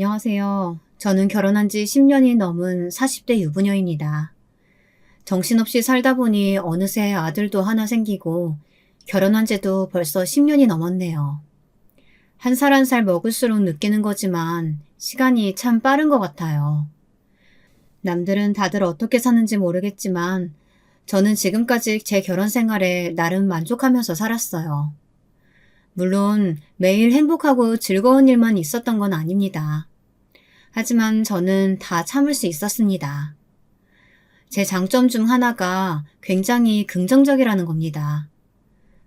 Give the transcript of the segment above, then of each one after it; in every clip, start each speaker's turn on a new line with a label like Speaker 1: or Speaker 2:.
Speaker 1: 안녕하세요. 저는 결혼한 지 10년이 넘은 40대 유부녀입니다. 정신없이 살다 보니 어느새 아들도 하나 생기고 결혼한 지도 벌써 10년이 넘었네요. 한 살 한 살 먹을수록 느끼는 거지만 시간이 참 빠른 것 같아요. 남들은 다들 어떻게 사는지 모르겠지만 저는 지금까지 제 결혼 생활에 나름 만족하면서 살았어요. 물론 매일 행복하고 즐거운 일만 있었던 건 아닙니다. 하지만 저는 다 참을 수 있었습니다. 제 장점 중 하나가 굉장히 긍정적이라는 겁니다.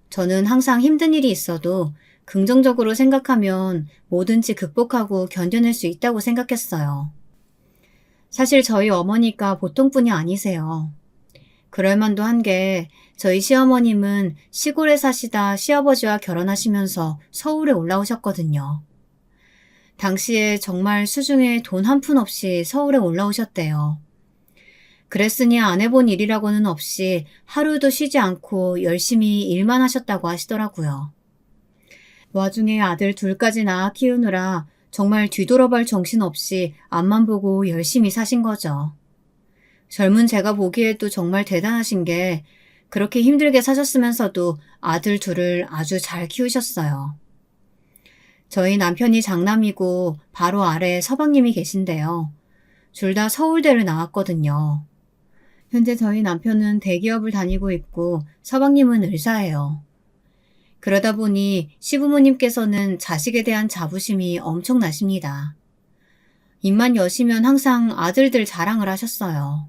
Speaker 1: 저는 항상 힘든 일이 있어도 긍정적으로 생각하면 뭐든지 극복하고 견뎌낼 수 있다고 생각했어요. 사실 저희 어머니가 보통 분이 아니세요. 그럴 만도 한 게 저희 시어머님은 시골에 사시다 시아버지와 결혼하시면서 서울에 올라오셨거든요. 당시에 정말 수중에 돈 한 푼 없이 서울에 올라오셨대요. 그랬으니 안 해본 일이라고는 없이 하루도 쉬지 않고 열심히 일만 하셨다고 하시더라고요. 와중에 아들 둘까지 낳아 키우느라 정말 뒤돌아볼 정신 없이 앞만 보고 열심히 사신 거죠. 젊은 제가 보기에도 정말 대단하신 게 그렇게 힘들게 사셨으면서도 아들 둘을 아주 잘 키우셨어요. 저희 남편이 장남이고 바로 아래에 서방님이 계신데요. 둘 다 서울대를 나왔거든요. 현재 저희 남편은 대기업을 다니고 있고 서방님은 의사예요. 그러다 보니 시부모님께서는 자식에 대한 자부심이 엄청나십니다. 입만 여시면 항상 아들들 자랑을 하셨어요.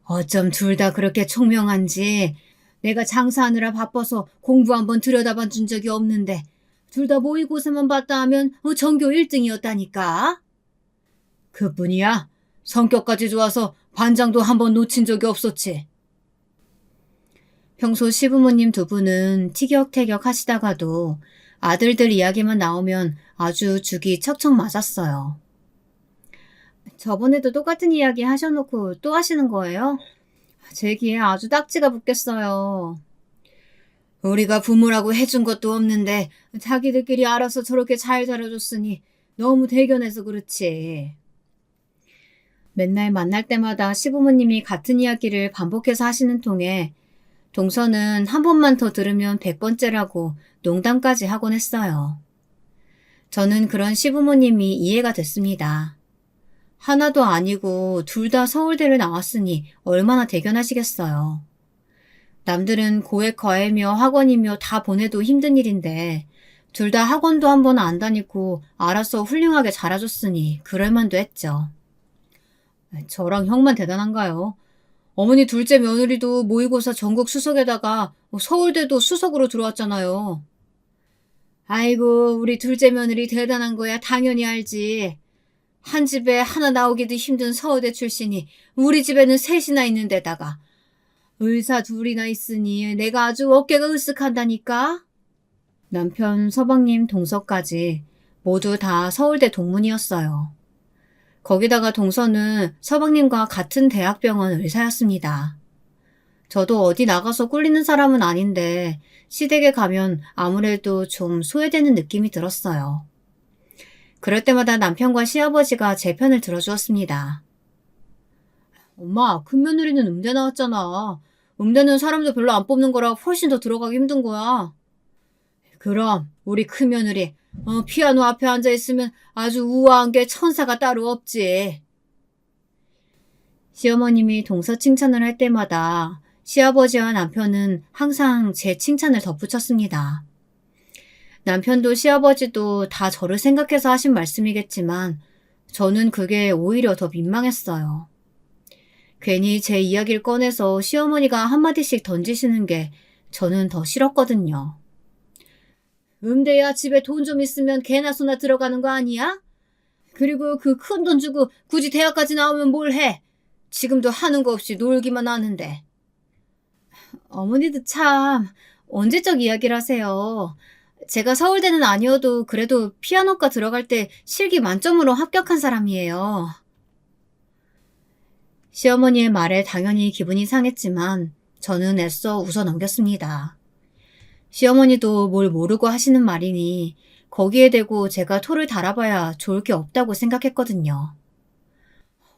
Speaker 1: 어쩜 둘 다 그렇게 총명한지 내가 장사하느라 바빠서 공부 한번 들여다봐 준 적이 없는데 둘 다 모의고사만 봤다 하면 전교 1등이었다니까. 그뿐이야. 성격까지 좋아서 반장도 한번 놓친 적이 없었지. 평소 시부모님 두 분은 티격태격 하시다가도 아들들 이야기만 나오면 아주 죽이 척척 맞았어요. 저번에도 똑같은 이야기 하셔놓고 또 하시는 거예요? 제 귀에 아주 딱지가 붙겠어요. 우리가 부모라고 해준 것도 없는데 자기들끼리 알아서 저렇게 잘 자라줬으니 너무 대견해서 그렇지. 맨날 만날 때마다 시부모님이 같은 이야기를 반복해서 하시는 통에 동서는 한 번만 더 들으면 100번째라고 농담까지 하곤 했어요. 저는 그런 시부모님이 이해가 됐습니다. 하나도 아니고 둘 다 서울대를 나왔으니 얼마나 대견하시겠어요. 남들은 고액 과외며 학원이며 다 보내도 힘든 일인데 둘 다 학원도 한 번 안 다니고 알아서 훌륭하게 자라줬으니 그럴만도 했죠. 저랑 형만 대단한가요? 어머니 둘째 며느리도 모의고사 전국 수석에다가 서울대도 수석으로 들어왔잖아요. 아이고, 우리 둘째 며느리 대단한 거야 당연히 알지. 한 집에 하나 나오기도 힘든 서울대 출신이 우리 집에는 셋이나 있는 데다가 의사 둘이나 있으니 내가 아주 어깨가 으쓱한다니까. 남편 서방님 동서까지 모두 다 서울대 동문이었어요. 거기다가 동서는 서방님과 같은 대학병원 의사였습니다. 저도 어디 나가서 꿀리는 사람은 아닌데 시댁에 가면 아무래도 좀 소외되는 느낌이 들었어요. 그럴 때마다 남편과 시아버지가 제 편을 들어주었습니다. 엄마, 큰며느리는 음대 나왔잖아. 음대는 사람도 별로 안 뽑는 거라 훨씬 더 들어가기 힘든 거야. 그럼 우리 큰며느리 피아노 앞에 앉아있으면 아주 우아한 게 천사가 따로 없지. 시어머님이 동서 칭찬을 할 때마다 시아버지와 남편은 항상 제 칭찬을 덧붙였습니다. 남편도 시아버지도 다 저를 생각해서 하신 말씀이겠지만 저는 그게 오히려 더 민망했어요. 괜히 제 이야기를 꺼내서 시어머니가 한마디씩 던지시는 게 저는 더 싫었거든요. 음대야 집에 돈 좀 있으면 개나 소나 들어가는 거 아니야? 그리고 그 큰 돈 주고 굳이 대학까지 나오면 뭘 해? 지금도 하는 거 없이 놀기만 하는데. 어머니도 참 언제적 이야기를 하세요. 제가 서울대는 아니어도 그래도 피아노과 들어갈 때 실기 만점으로 합격한 사람이에요. 시어머니의 말에 당연히 기분이 상했지만 저는 애써 웃어 넘겼습니다. 시어머니도 뭘 모르고 하시는 말이니 거기에 대고 제가 토를 달아봐야 좋을 게 없다고 생각했거든요.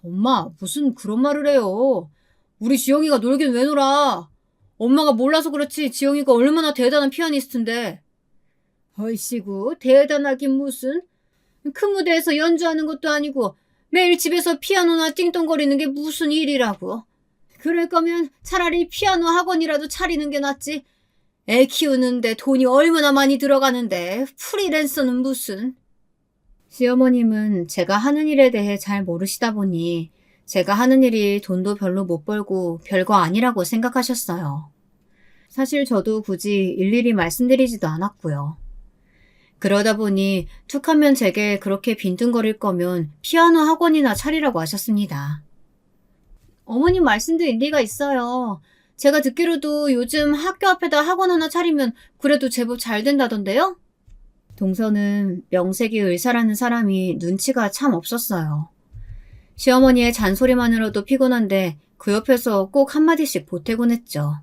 Speaker 1: 엄마, 무슨 그런 말을 해요. 우리 지영이가 놀긴 왜 놀아? 엄마가 몰라서 그렇지 지영이가 얼마나 대단한 피아니스트인데. 어이씨구, 대단하긴 무슨. 큰 무대에서 연주하는 것도 아니고 매일 집에서 피아노나 띵동거리는 게 무슨 일이라고. 그럴 거면 차라리 피아노 학원이라도 차리는 게 낫지. 애 키우는데 돈이 얼마나 많이 들어가는데 프리랜서는 무슨. 시어머님은 제가 하는 일에 대해 잘 모르시다 보니 제가 하는 일이 돈도 별로 못 벌고 별거 아니라고 생각하셨어요. 사실 저도 굳이 일일이 말씀드리지도 않았고요. 그러다 보니 툭하면 제게 그렇게 빈둥거릴 거면 피아노 학원이나 차리라고 하셨습니다. 어머님 말씀도 일리가 있어요. 제가 듣기로도 요즘 학교 앞에다 학원 하나 차리면 그래도 제법 잘 된다던데요? 동서는 명색이 의사라는 사람이 눈치가 참 없었어요. 시어머니의 잔소리만으로도 피곤한데 그 옆에서 꼭 한마디씩 보태곤 했죠.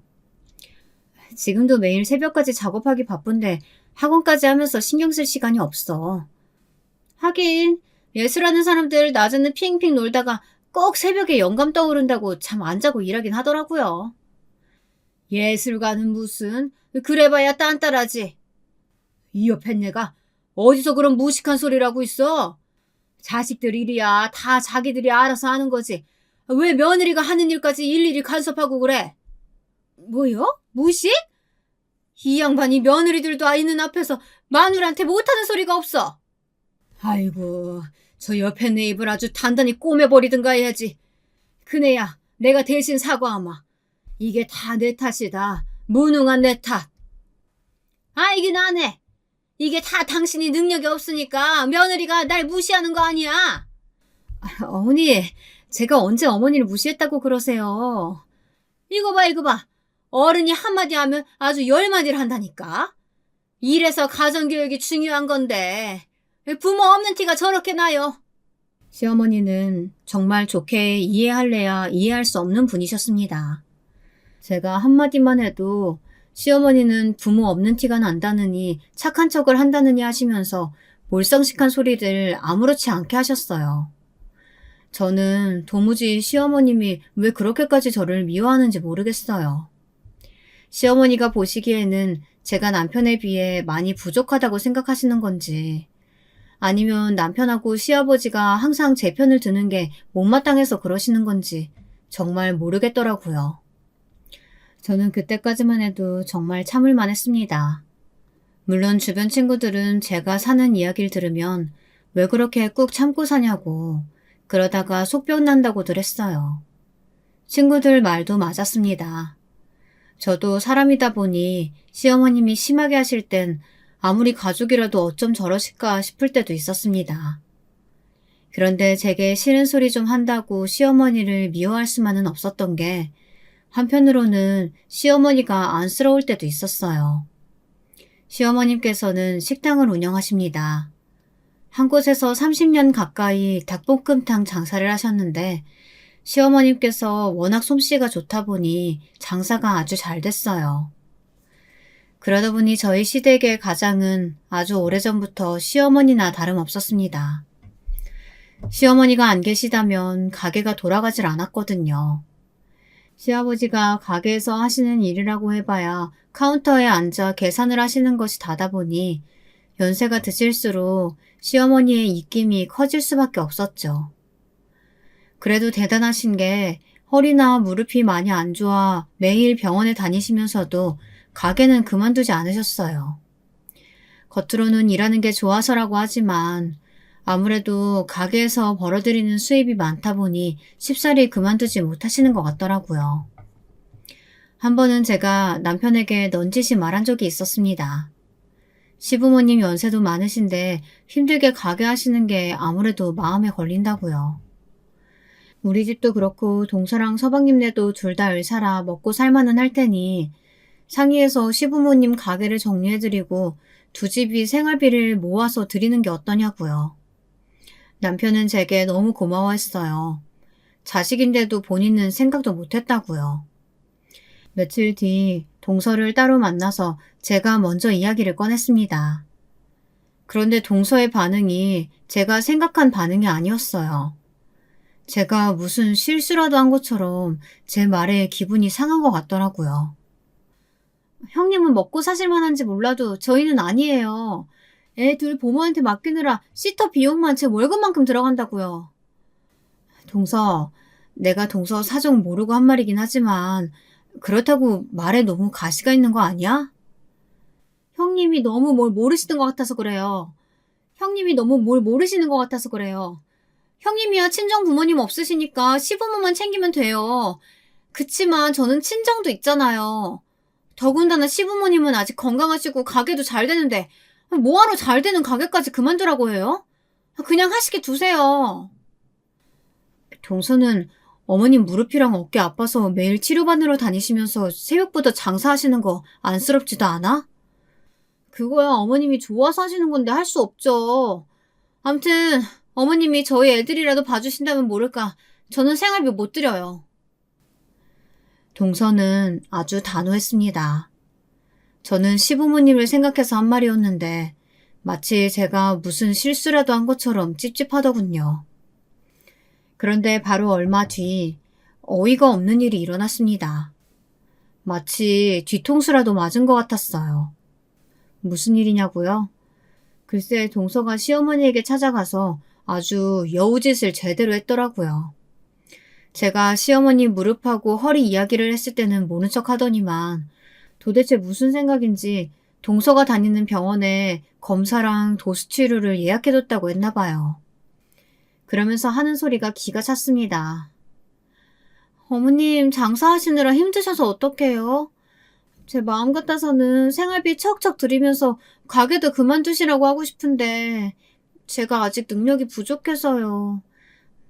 Speaker 1: 지금도 매일 새벽까지 작업하기 바쁜데 학원까지 하면서 신경 쓸 시간이 없어. 하긴 예술하는 사람들 낮에는 핑핑 놀다가 꼭 새벽에 영감 떠오른다고 잠 안 자고 일하긴 하더라고요. 예술가는 무슨, 그래봐야 딴따라지. 이 옆에 내가 어디서 그런 무식한 소리를 하고 있어? 자식들 일이야 다 자기들이 알아서 하는 거지. 왜 며느리가 하는 일까지 일일이 간섭하고 그래? 뭐요? 무식? 이 양반이 며느리들도 있는 앞에서 마누라한테 못하는 소리가 없어. 아이고, 저 옆에 내 입을 아주 단단히 꼬매버리든가 해야지. 그네야, 내가 대신 사과하마. 이게 다 내 탓이다. 무능한 내 탓. 이긴 안 해. 이게 다 당신이 능력이 없으니까 며느리가 날 무시하는 거 아니야. 어머니, 제가 언제 어머니를 무시했다고 그러세요. 이거 봐, 이거 봐. 어른이 한마디 하면 아주 10마디를 한다니까. 이래서 가정교육이 중요한 건데 부모 없는 티가 저렇게 나요. 시어머니는 정말 좋게 이해할래야 이해할 수 없는 분이셨습니다. 제가 한마디만 해도 시어머니는 부모 없는 티가 난다느니 착한 척을 한다느니 하시면서 몰상식한 소리들 아무렇지 않게 하셨어요. 저는 도무지 시어머님이 왜 그렇게까지 저를 미워하는지 모르겠어요. 시어머니가 보시기에는 제가 남편에 비해 많이 부족하다고 생각하시는 건지 아니면 남편하고 시아버지가 항상 제 편을 드는 게 못마땅해서 그러시는 건지 정말 모르겠더라고요. 저는 그때까지만 해도 정말 참을만 했습니다. 물론 주변 친구들은 제가 사는 이야기를 들으면 왜 그렇게 꾹 참고 사냐고 그러다가 속병 난다고들 했어요. 친구들 말도 맞았습니다. 저도 사람이다 보니 시어머님이 심하게 하실 땐 아무리 가족이라도 어쩜 저러실까 싶을 때도 있었습니다. 그런데 제게 싫은 소리 좀 한다고 시어머니를 미워할 수만은 없었던 게 한편으로는 시어머니가 안쓰러울 때도 있었어요. 시어머님께서는 식당을 운영하십니다. 한 곳에서 30년 가까이 닭볶음탕 장사를 하셨는데 시어머님께서 워낙 솜씨가 좋다 보니 장사가 아주 잘 됐어요. 그러다 보니 저희 시댁의 가장은 아주 오래전부터 시어머니나 다름없었습니다. 시어머니가 안 계시다면 가게가 돌아가질 않았거든요. 시아버지가 가게에서 하시는 일이라고 해봐야 카운터에 앉아 계산을 하시는 것이 다다 보니 연세가 드실수록 시어머니의 입김이 커질 수밖에 없었죠. 그래도 대단하신 게 허리나 무릎이 많이 안 좋아 매일 병원에 다니시면서도 가게는 그만두지 않으셨어요. 겉으로는 일하는 게 좋아서라고 하지만 아무래도 가게에서 벌어들이는 수입이 많다 보니 쉽사리 그만두지 못하시는 것 같더라고요. 한 번은 제가 남편에게 넌지시 말한 적이 있었습니다. 시부모님 연세도 많으신데 힘들게 가게 하시는 게 아무래도 마음에 걸린다고요. 우리 집도 그렇고 동서랑 서방님네도 둘 다 의사라 먹고 살만은 할 테니 상의해서 시부모님 가게를 정리해드리고 두 집이 생활비를 모아서 드리는 게 어떠냐고요. 남편은 제게 너무 고마워했어요. 자식인데도 본인은 생각도 못했다고요. 며칠 뒤 동서를 따로 만나서 제가 먼저 이야기를 꺼냈습니다. 그런데 동서의 반응이 제가 생각한 반응이 아니었어요. 제가 무슨 실수라도 한 것처럼 제 말에 기분이 상한 것 같더라고요. 형님은 먹고 사실 만한지 몰라도 저희는 아니에요. 애 둘 부모한테 맡기느라 시터 비용만 제 월급만큼 들어간다고요. 동서, 내가 동서 사정 모르고 한 말이긴 하지만 그렇다고 말에 너무 가시가 있는 거 아니야? 형님이 너무 뭘 모르시는 것 같아서 그래요. 형님이 너무 뭘 모르시는 것 같아서 그래요. 형님이야 친정 부모님 없으시니까 시부모만 챙기면 돼요. 그치만 저는 친정도 있잖아요. 더군다나 시부모님은 아직 건강하시고 가게도 잘 되는데 뭐하러 잘 되는 가게까지 그만두라고 해요? 그냥 하시게 두세요. 동서는 어머님 무릎이랑 어깨 아파서 매일 치료받으러 다니시면서 새벽부터 장사하시는 거 안쓰럽지도 않아? 그거야 어머님이 좋아서 하시는 건데 할 수 없죠. 암튼 어머님이 저희 애들이라도 봐주신다면 모를까 저는 생활비 못 드려요. 동서는 아주 단호했습니다. 저는 시부모님을 생각해서 한 말이었는데 마치 제가 무슨 실수라도 한 것처럼 찝찝하더군요. 그런데 바로 얼마 뒤 어이가 없는 일이 일어났습니다. 마치 뒤통수라도 맞은 것 같았어요. 무슨 일이냐고요? 글쎄 동서가 시어머니에게 찾아가서 아주 여우짓을 제대로 했더라고요. 제가 시어머니 무릎하고 허리 이야기를 했을 때는 모른 척 하더니만 도대체 무슨 생각인지 동서가 다니는 병원에 검사랑 도수 치료를 예약해뒀다고 했나 봐요. 그러면서 하는 소리가 기가 찼습니다. 어머님 장사하시느라 힘드셔서 어떡해요? 제 마음 같아서는 생활비 척척 드리면서 가게도 그만두시라고 하고 싶은데 제가 아직 능력이 부족해서요.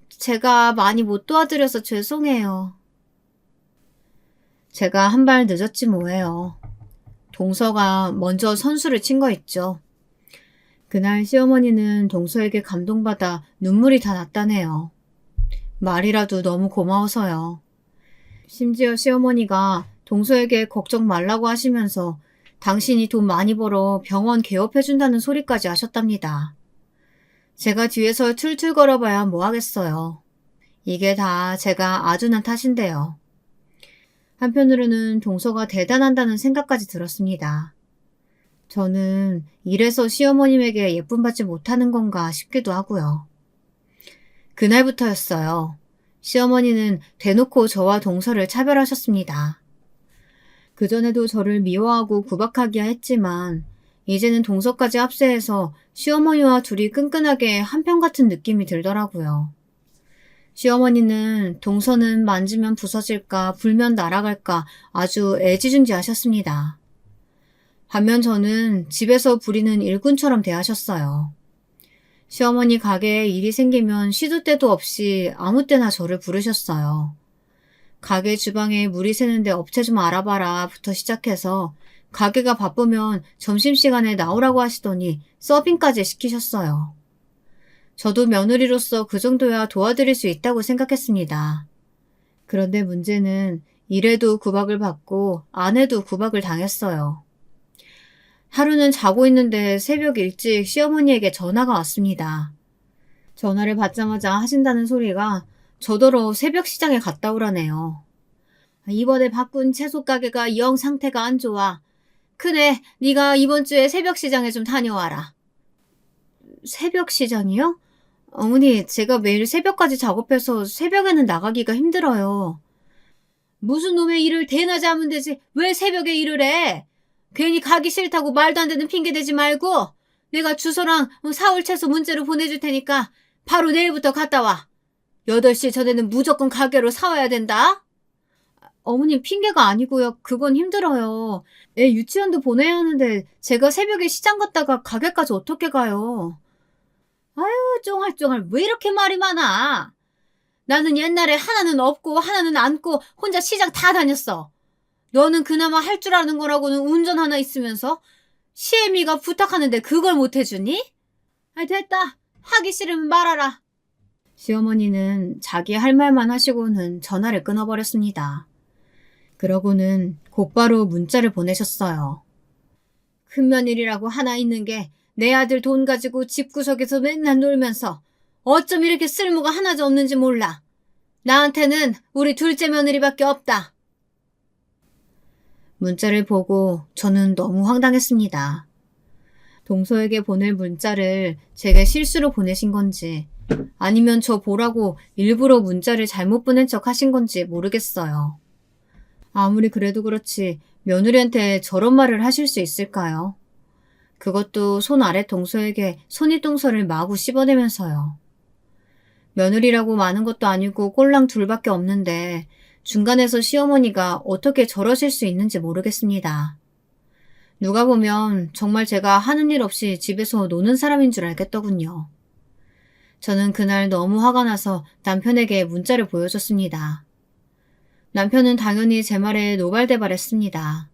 Speaker 1: 제가 많이 못 도와드려서 죄송해요. 제가 한 발 늦었지 뭐예요. 동서가 먼저 선수를 친 거 있죠. 그날 시어머니는 동서에게 감동받아 눈물이 다 났다네요. 말이라도 너무 고마워서요. 심지어 시어머니가 동서에게 걱정 말라고 하시면서 당신이 돈 많이 벌어 병원 개업해준다는 소리까지 하셨답니다. 제가 뒤에서 툴툴 걸어봐야 뭐 하겠어요. 이게 다 제가 아둔한 탓인데요. 한편으로는 동서가 대단한다는 생각까지 들었습니다. 저는 이래서 시어머님에게 예쁨 받지 못하는 건가 싶기도 하고요. 그날부터였어요. 시어머니는 대놓고 저와 동서를 차별하셨습니다. 그전에도 저를 미워하고 구박하기야 했지만 이제는 동서까지 합세해서 시어머니와 둘이 끈끈하게 한편 같은 느낌이 들더라고요. 시어머니는 동서는 만지면 부서질까 불면 날아갈까 아주 애지중지하셨습니다. 반면 저는 집에서 부리는 일꾼처럼 대하셨어요. 시어머니 가게에 일이 생기면 시도 때도 없이 아무 때나 저를 부르셨어요. 가게 주방에 물이 새는데 업체 좀 알아봐라 부터 시작해서 가게가 바쁘면 점심시간에 나오라고 하시더니 서빙까지 시키셨어요. 저도 며느리로서 그 정도야 도와드릴 수 있다고 생각했습니다. 그런데 문제는 일에도 구박을 받고 아내도 구박을 당했어요. 하루는 자고 있는데 새벽 일찍 시어머니에게 전화가 왔습니다. 전화를 받자마자 하신다는 소리가 저더러 새벽 시장에 갔다 오라네요. 이번에 바꾼 채소 가게가 영 상태가 안 좋아. 그래, 네가 이번 주에 새벽 시장에 좀 다녀와라. 새벽 시장이요? 어머니, 제가 매일 새벽까지 작업해서 새벽에는 나가기가 힘들어요. 무슨 놈의 일을 대낮에 하면 되지 왜 새벽에 일을 해? 괜히 가기 싫다고 말도 안 되는 핑계 대지 말고 내가 주소랑 사올 채소 문자로 보내줄 테니까 바로 내일부터 갔다 와. 8시 전에는 무조건 가게로 사와야 된다. 어머님 핑계가 아니고요. 그건 힘들어요. 애 유치원도 보내야 하는데 제가 새벽에 시장 갔다가 가게까지 어떻게 가요? 아유 쫑알쫑알 왜 이렇게 말이 많아. 나는 옛날에 하나는 없고 하나는 안고 혼자 시장 다 다녔어. 너는 그나마 할 줄 아는 거라고는 운전 하나 있으면서 시애미가 부탁하는데 그걸 못 해주니? 아 됐다. 하기 싫으면 말아라. 시어머니는 자기 할 말만 하시고는 전화를 끊어버렸습니다. 그러고는 곧바로 문자를 보내셨어요. 큰며느리라고 하나 있는 게 내 아들 돈 가지고 집구석에서 맨날 놀면서 어쩜 이렇게 쓸모가 하나도 없는지 몰라. 나한테는 우리 둘째 며느리밖에 없다. 문자를 보고 저는 너무 황당했습니다. 동서에게 보낼 문자를 제가 실수로 보내신 건지 아니면 저 보라고 일부러 문자를 잘못 보낸 척 하신 건지 모르겠어요. 아무리 그래도 그렇지 며느리한테 저런 말을 하실 수 있을까요? 그것도 손 아래 동서에게 손윗동서를 마구 씹어대면서요. 며느리라고 많은 것도 아니고 꼴랑 둘밖에 없는데 중간에서 시어머니가 어떻게 저러실 수 있는지 모르겠습니다. 누가 보면 정말 제가 하는 일 없이 집에서 노는 사람인 줄 알겠더군요. 저는 그날 너무 화가 나서 남편에게 문자를 보여줬습니다. 남편은 당연히 제 말에 노발대발했습니다.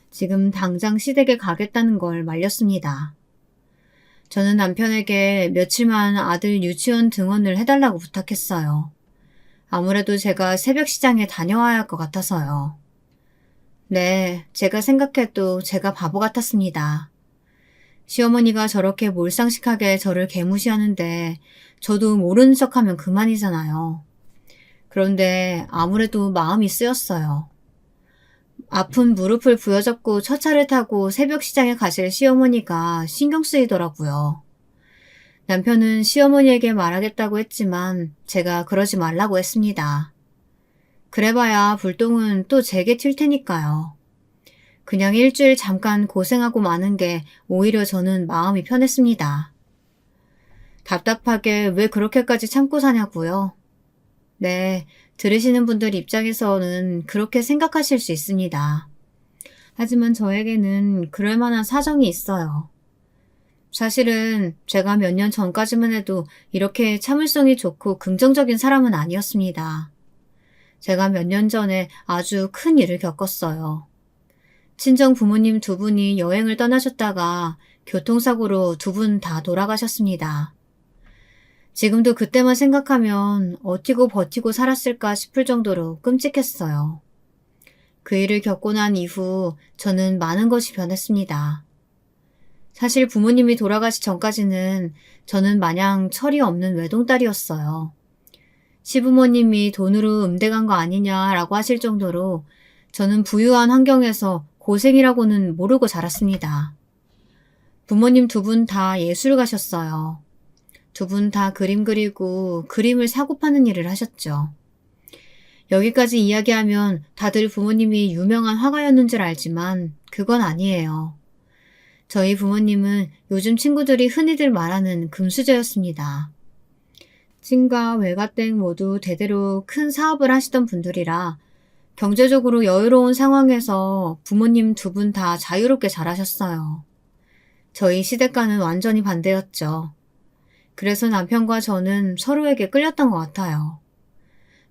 Speaker 1: 지금 당장 시댁에 가겠다는 걸 말렸습니다. 저는 남편에게 며칠만 아들 유치원 등원을 해달라고 부탁했어요. 아무래도 제가 새벽 시장에 다녀와야 할 것 같아서요. 네, 제가 생각해도 제가 바보 같았습니다. 시어머니가 저렇게 몰상식하게 저를 개무시하는데 저도 모르는 척하면 그만이잖아요. 그런데 아무래도 마음이 쓰였어요. 아픈 무릎을 부여잡고 첫 차를 타고 새벽 시장에 가실 시어머니가 신경 쓰이더라고요. 남편은 시어머니에게 말하겠다고 했지만 제가 그러지 말라고 했습니다. 그래봐야 불똥은 또 제게 튈 테니까요. 그냥 일주일 잠깐 고생하고 마는 게 오히려 저는 마음이 편했습니다. 답답하게 왜 그렇게까지 참고 사냐고요? 네, 들으시는 분들 입장에서는 그렇게 생각하실 수 있습니다. 하지만 저에게는 그럴 만한 사정이 있어요. 사실은 제가 몇 년 전까지만 해도 이렇게 참을성이 좋고 긍정적인 사람은 아니었습니다. 제가 몇 년 전에 아주 큰 일을 겪었어요. 친정 부모님 두 분이 여행을 떠나셨다가 교통사고로 두 분 다 돌아가셨습니다. 지금도 그때만 생각하면 어찌고 버티고 살았을까 싶을 정도로 끔찍했어요. 그 일을 겪고 난 이후 저는 많은 것이 변했습니다. 사실 부모님이 돌아가시 전까지는 저는 마냥 철이 없는 외동딸이었어요. 시부모님이 돈으로 음대간 거 아니냐라고 하실 정도로 저는 부유한 환경에서 고생이라고는 모르고 자랐습니다. 부모님 두 분 다 예술 가셨어요. 두 분 다 그림 그리고 그림을 사고 파는 일을 하셨죠. 여기까지 이야기하면 다들 부모님이 유명한 화가였는 줄 알지만 그건 아니에요. 저희 부모님은 요즘 친구들이 흔히들 말하는 금수저였습니다. 친가, 외가댁 모두 대대로 큰 사업을 하시던 분들이라 경제적으로 여유로운 상황에서 부모님 두 분 다 자유롭게 잘하셨어요. 저희 시댁과는 완전히 반대였죠. 그래서 남편과 저는 서로에게 끌렸던 것 같아요.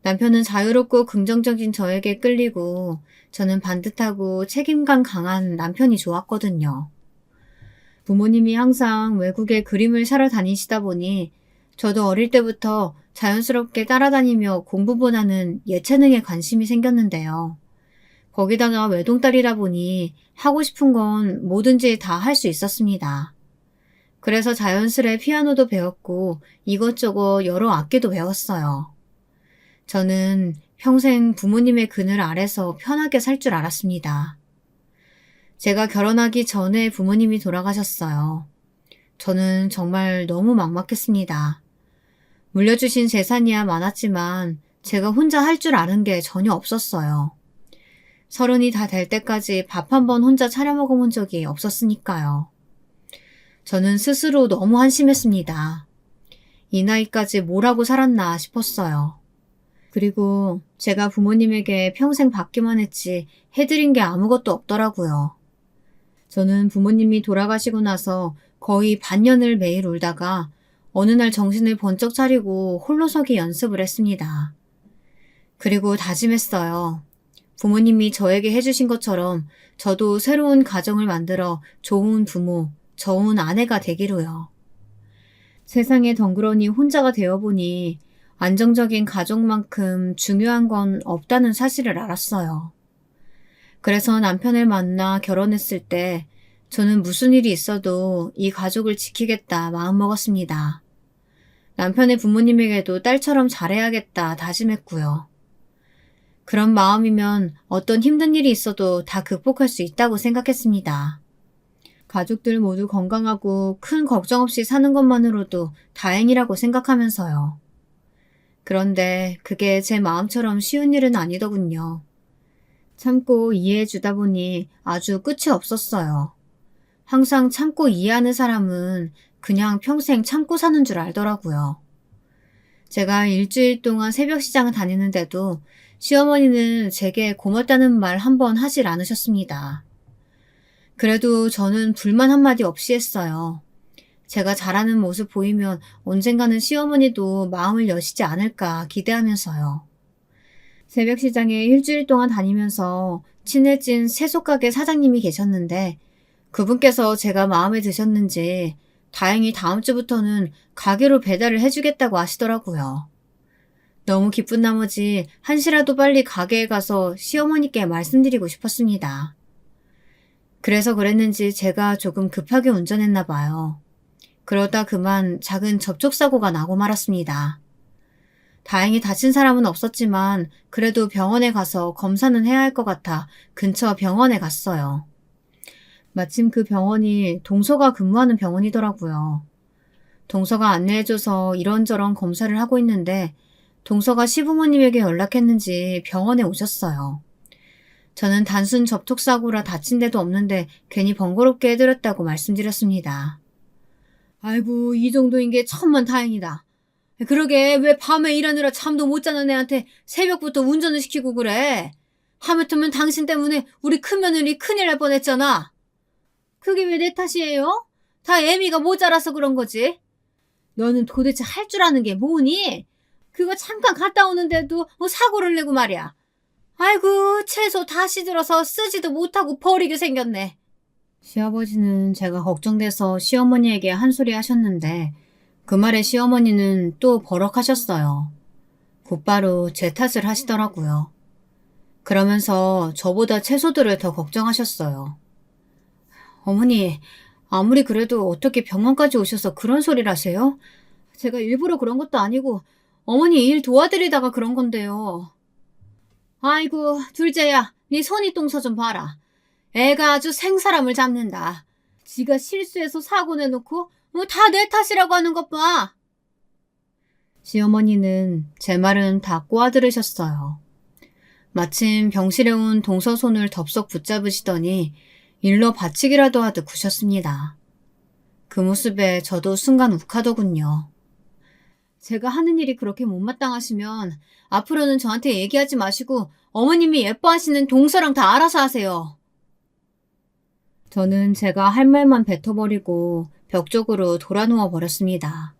Speaker 1: 남편은 자유롭고 긍정적인 저에게 끌리고 저는 반듯하고 책임감 강한 남편이 좋았거든요. 부모님이 항상 외국에 그림을 사러 다니시다 보니 저도 어릴 때부터 자연스럽게 따라다니며 공부보다는 예체능에 관심이 생겼는데요. 거기다가 외동딸이라 보니 하고 싶은 건 뭐든지 다 할 수 있었습니다. 그래서 자연스레 피아노도 배웠고 이것저것 여러 악기도 배웠어요. 저는 평생 부모님의 그늘 아래서 편하게 살 줄 알았습니다. 제가 결혼하기 전에 부모님이 돌아가셨어요. 저는 정말 너무 막막했습니다. 물려주신 재산이야 많았지만 제가 혼자 할 줄 아는 게 전혀 없었어요. 30이 다 될 때까지 밥 한 번 혼자 차려 먹어본 적이 없었으니까요. 저는 스스로 너무 한심했습니다. 이 나이까지 뭘 하고 살았나 싶었어요. 그리고 제가 부모님에게 평생 받기만 했지 해드린 게 아무것도 없더라고요. 저는 부모님이 돌아가시고 나서 거의 반년을 매일 울다가 어느 날 정신을 번쩍 차리고 홀로서기 연습을 했습니다. 그리고 다짐했어요. 부모님이 저에게 해주신 것처럼 저도 새로운 가정을 만들어 좋은 부모, 좋은 아내가 되기로요. 세상에 덩그러니 혼자가 되어보니 안정적인 가족만큼 중요한 건 없다는 사실을 알았어요. 그래서 남편을 만나 결혼했을 때 저는 무슨 일이 있어도 이 가족을 지키겠다 마음먹었습니다. 남편의 부모님에게도 딸처럼 잘해야겠다 다짐했고요. 그런 마음이면 어떤 힘든 일이 있어도 다 극복할 수 있다고 생각했습니다. 가족들 모두 건강하고 큰 걱정 없이 사는 것만으로도 다행이라고 생각하면서요. 그런데 그게 제 마음처럼 쉬운 일은 아니더군요. 참고 이해해 주다 보니 아주 끝이 없었어요. 항상 참고 이해하는 사람은 그냥 평생 참고 사는 줄 알더라고요. 제가 일주일 동안 새벽 시장을 다니는데도 시어머니는 제게 고맙다는 말 한 번 하질 않으셨습니다. 그래도 저는 불만 한마디 없이 했어요. 제가 잘하는 모습 보이면 언젠가는 시어머니도 마음을 여시지 않을까 기대하면서요. 새벽 시장에 일주일 동안 다니면서 친해진 채소가게 사장님이 계셨는데 그분께서 제가 마음에 드셨는지 다행히 다음 주부터는 가게로 배달을 해주겠다고 하시더라고요. 너무 기쁜 나머지 한시라도 빨리 가게에 가서 시어머니께 말씀드리고 싶었습니다. 그래서 그랬는지 제가 조금 급하게 운전했나 봐요. 그러다 그만 작은 접촉사고가 나고 말았습니다. 다행히 다친 사람은 없었지만 그래도 병원에 가서 검사는 해야 할 것 같아 근처 병원에 갔어요. 마침 그 병원이 동서가 근무하는 병원이더라고요. 동서가 안내해줘서 이런저런 검사를 하고 있는데 동서가 시부모님에게 연락했는지 병원에 오셨어요. 저는 단순 접촉사고라 다친 데도 없는데 괜히 번거롭게 해드렸다고 말씀드렸습니다. 아이고, 이 정도인 게 천만 다행이다. 그러게 왜 밤에 일하느라 잠도 못 자는 애한테 새벽부터 운전을 시키고 그래. 하마터면 당신 때문에 우리 큰며느리 큰일 날 뻔했잖아. 그게 왜 내 탓이에요? 다 애미가 모자라서 그런 거지. 너는 도대체 할 줄 아는 게 뭐니? 그거 잠깐 갔다 오는데도 사고를 내고 말이야. 아이고, 채소 다시 들어서 쓰지도 못하고 버리게 생겼네. 시아버지는 제가 걱정돼서 시어머니에게 한 소리 하셨는데 그 말에 시어머니는 또 버럭하셨어요. 곧바로 제 탓을 하시더라고요. 그러면서 저보다 채소들을 더 걱정하셨어요. 어머니, 아무리 그래도 어떻게 병원까지 오셔서 그런 소리를 하세요? 제가 일부러 그런 것도 아니고 어머니 일 도와드리다가 그런 건데요. 아이고, 둘째야, 네 손이똥서 좀 봐라. 애가 아주 생사람을 잡는다. 지가 실수해서 사고 내놓고 다 내 탓이라고 하는 것 봐. 시어머니는 제 말은 다 꼬아들으셨어요. 마침 병실에 온 동서 손을 덥석 붙잡으시더니 일러 바치기라도 하듯 구셨습니다. 그 모습에 저도 순간 욱하더군요. 제가 하는 일이 그렇게 못마땅하시면 앞으로는 저한테 얘기하지 마시고 어머님이 예뻐하시는 동서랑 다 알아서 하세요. 저는 제가 할 말만 뱉어버리고 벽 쪽으로 돌아누워 버렸습니다.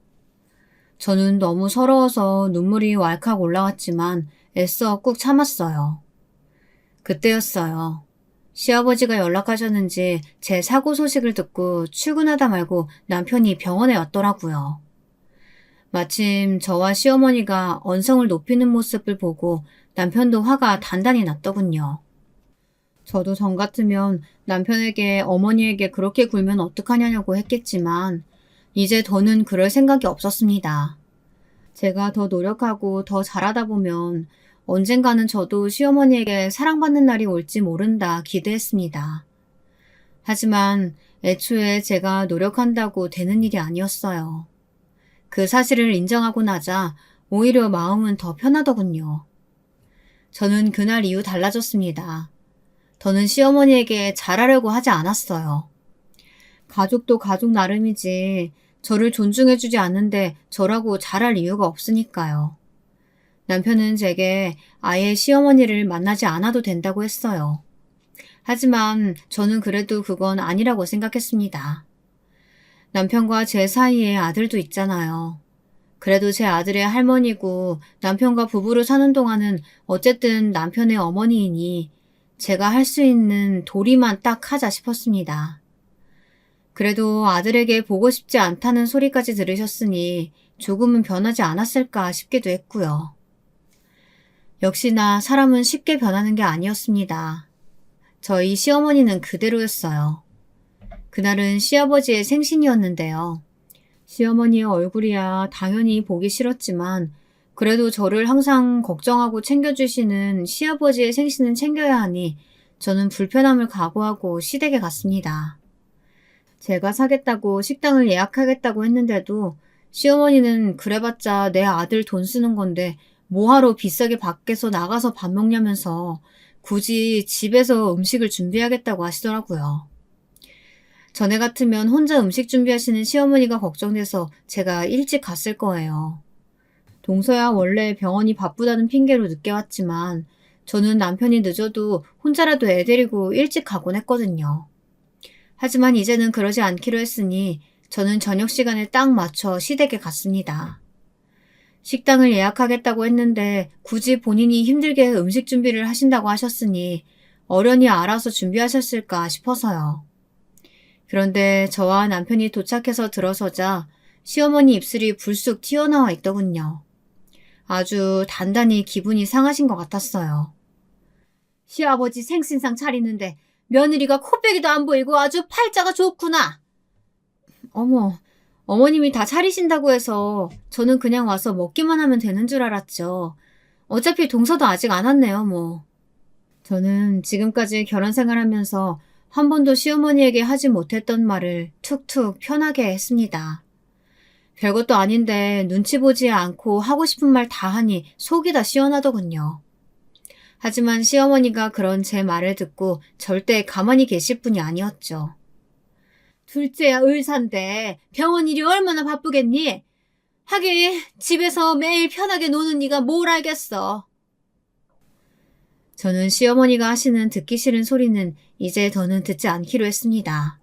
Speaker 1: 저는 너무 서러워서 눈물이 왈칵 올라왔지만 애써 꾹 참았어요. 그때였어요. 시아버지가 연락하셨는지 제 사고 소식을 듣고 출근하다 말고 남편이 병원에 왔더라고요. 마침 저와 시어머니가 언성을 높이는 모습을 보고 남편도 화가 단단히 났더군요. 저도 전 같으면 남편에게 어머니에게 그렇게 굴면 어떡하냐고 했겠지만 이제 더는 그럴 생각이 없었습니다. 제가 더 노력하고 더 잘하다 보면 언젠가는 저도 시어머니에게 사랑받는 날이 올지 모른다 기대했습니다. 하지만 애초에 제가 노력한다고 되는 일이 아니었어요. 그 사실을 인정하고 나자 오히려 마음은 더 편하더군요. 저는 그날 이후 달라졌습니다. 더는 시어머니에게 잘하려고 하지 않았어요. 가족도 가족 나름이지 저를 존중해주지 않는데 저라고 잘할 이유가 없으니까요. 남편은 제게 아예 시어머니를 만나지 않아도 된다고 했어요. 하지만 저는 그래도 그건 아니라고 생각했습니다. 남편과 제 사이에 아들도 있잖아요. 그래도 제 아들의 할머니고 남편과 부부로 사는 동안은 어쨌든 남편의 어머니이니 제가 할 수 있는 도리만 딱 하자 싶었습니다. 그래도 아들에게 보고 싶지 않다는 소리까지 들으셨으니 조금은 변하지 않았을까 싶기도 했고요. 역시나 사람은 쉽게 변하는 게 아니었습니다. 저희 시어머니는 그대로였어요. 그날은 시아버지의 생신이었는데요. 시어머니의 얼굴이야 당연히 보기 싫었지만 그래도 저를 항상 걱정하고 챙겨주시는 시아버지의 생신은 챙겨야 하니 저는 불편함을 각오하고 시댁에 갔습니다. 제가 사겠다고 식당을 예약하겠다고 했는데도 시어머니는 그래봤자 내 아들 돈 쓰는 건데 뭐하러 비싸게 밖에서 나가서 밥 먹냐면서 굳이 집에서 음식을 준비하겠다고 하시더라고요. 전에 같으면 혼자 음식 준비하시는 시어머니가 걱정돼서 제가 일찍 갔을 거예요. 동서야 원래 병원이 바쁘다는 핑계로 늦게 왔지만 저는 남편이 늦어도 혼자라도 애 데리고 일찍 가곤 했거든요. 하지만 이제는 그러지 않기로 했으니 저는 저녁 시간에 딱 맞춰 시댁에 갔습니다. 식당을 예약하겠다고 했는데 굳이 본인이 힘들게 음식 준비를 하신다고 하셨으니 어련히 알아서 준비하셨을까 싶어서요. 그런데 저와 남편이 도착해서 들어서자 시어머니 입술이 불쑥 튀어나와 있더군요. 아주 단단히 기분이 상하신 것 같았어요. 시아버지 생신상 차리는데 며느리가 코빼기도 안 보이고 아주 팔자가 좋구나. 어머, 어머님이 다 차리신다고 해서 저는 그냥 와서 먹기만 하면 되는 줄 알았죠. 어차피 동서도 아직 안 왔네요, 뭐. 저는 지금까지 결혼 생활하면서 한 번도 시어머니에게 하지 못했던 말을 툭툭 편하게 했습니다. 별것도 아닌데 눈치 보지 않고 하고 싶은 말 다 하니 속이 다 시원하더군요. 하지만 시어머니가 그런 제 말을 듣고 절대 가만히 계실 분이 아니었죠. 둘째야 의사인데 병원 일이 얼마나 바쁘겠니? 하긴 집에서 매일 편하게 노는 네가 뭘 알겠어. 저는 시어머니가 하시는 듣기 싫은 소리는 이제 더는 듣지 않기로 했습니다.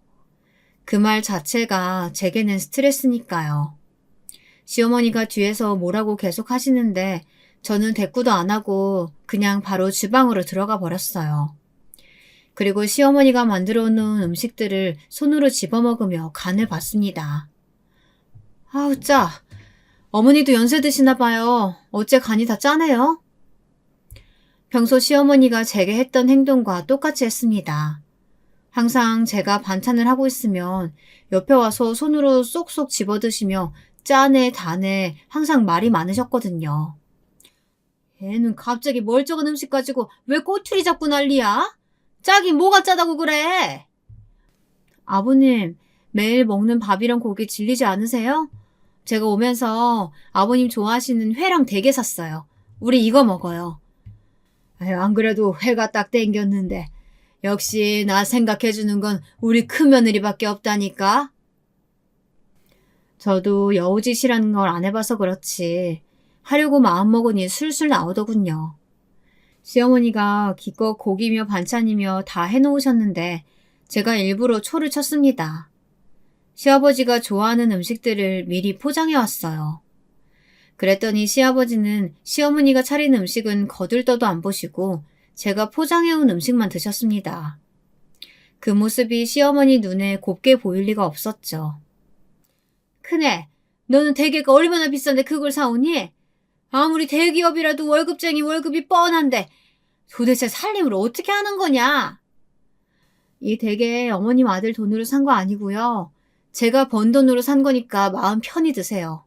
Speaker 1: 그 말 자체가 제게는 스트레스니까요. 시어머니가 뒤에서 뭐라고 계속 하시는데 저는 대꾸도 안 하고 그냥 바로 주방으로 들어가 버렸어요. 그리고 시어머니가 만들어 놓은 음식들을 손으로 집어먹으며 간을 봤습니다. 아우 짜. 어머니도 연세 드시나 봐요. 어째 간이 다 짜네요? 평소 시어머니가 제게 했던 행동과 똑같이 했습니다. 항상 제가 반찬을 하고 있으면 옆에 와서 손으로 쏙쏙 집어드시며 짜네 다네 항상 말이 많으셨거든요. 얘는 갑자기 멀쩡한 음식 가지고 왜 꼬투리 잡고 난리야? 짜긴 뭐가 짜다고 그래? 아버님, 매일 먹는 밥이랑 고기 질리지 않으세요? 제가 오면서 아버님 좋아하시는 회랑 대게 샀어요. 우리 이거 먹어요. 아유, 안 그래도 회가 딱 땡겼는데. 역시 나 생각해주는 건 우리 큰며느리밖에 없다니까. 저도 여우짓이라는 걸 안 해봐서 그렇지 하려고 마음먹으니 술술 나오더군요. 시어머니가 기껏 고기며 반찬이며 다 해놓으셨는데 제가 일부러 초를 쳤습니다. 시아버지가 좋아하는 음식들을 미리 포장해왔어요. 그랬더니 시아버지는 시어머니가 차린 음식은 거들떠도 안 보시고 제가 포장해온 음식만 드셨습니다. 그 모습이 시어머니 눈에 곱게 보일 리가 없었죠. 큰애, 너는 대게가 얼마나 비싼데 그걸 사오니? 아무리 대기업이라도 월급쟁이 월급이 뻔한데 도대체 살림을 어떻게 하는 거냐? 이 대게 어머님 아들 돈으로 산 거 아니고요. 제가 번 돈으로 산 거니까 마음 편히 드세요.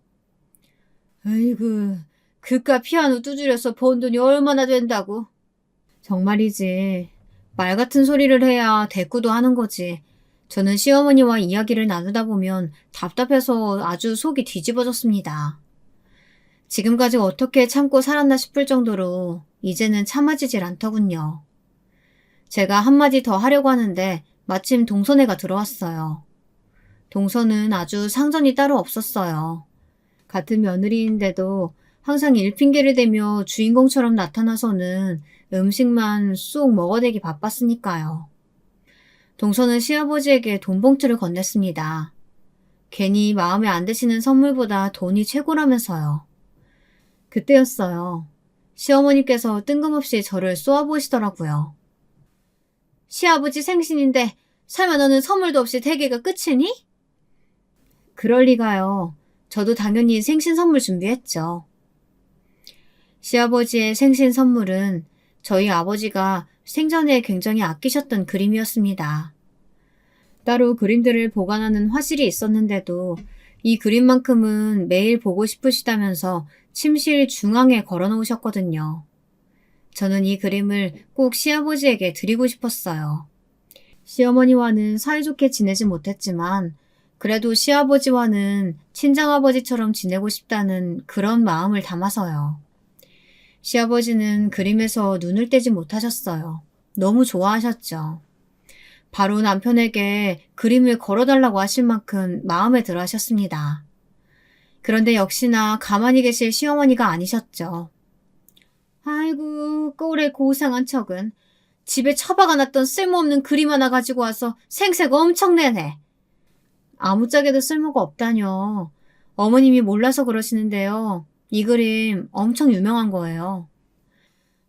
Speaker 1: 아이고, 그깟 피아노 두드려서 번 돈이 얼마나 된다고. 정말이지. 말 같은 소리를 해야 대꾸도 하는 거지. 저는 시어머니와 이야기를 나누다 보면 답답해서 아주 속이 뒤집어졌습니다. 지금까지 어떻게 참고 살았나 싶을 정도로 이제는 참아지질 않더군요. 제가 한마디 더 하려고 하는데 마침 동선애가 들어왔어요. 동서는 아주 상전이 따로 없었어요. 같은 며느리인데도 항상 일핑계를 대며 주인공처럼 나타나서는 음식만 쏙 먹어대기 바빴으니까요. 동서는 시아버지에게 돈 봉투를 건넸습니다. 괜히 마음에 안 드시는 선물보다 돈이 최고라면서요. 그때였어요. 시어머니께서 뜬금없이 저를 쏘아보시더라고요. 시아버지 생신인데 설마 너는 선물도 없이 대게가 끝이니? 그럴 리가요. 저도 당연히 생신 선물 준비했죠. 시아버지의 생신 선물은 저희 아버지가 생전에 굉장히 아끼셨던 그림이었습니다. 따로 그림들을 보관하는 화실이 있었는데도 이 그림만큼은 매일 보고 싶으시다면서 침실 중앙에 걸어 놓으셨거든요. 저는 이 그림을 꼭 시아버지에게 드리고 싶었어요. 시어머니와는 사이좋게 지내지 못했지만 그래도 시아버지와는 친정아버지처럼 지내고 싶다는 그런 마음을 담아서요. 시아버지는 그림에서 눈을 떼지 못하셨어요. 너무 좋아하셨죠. 바로 남편에게 그림을 걸어달라고 하실 만큼 마음에 들어 하셨습니다. 그런데 역시나 가만히 계실 시어머니가 아니셨죠. 아이고, 꼴의 고상한 척은. 집에 처박아 놨던 쓸모없는 그림 하나 가지고 와서 생색 엄청 내네. 아무짝에도 쓸모가 없다뇨. 어머님이 몰라서 그러시는데요. 이 그림 엄청 유명한 거예요.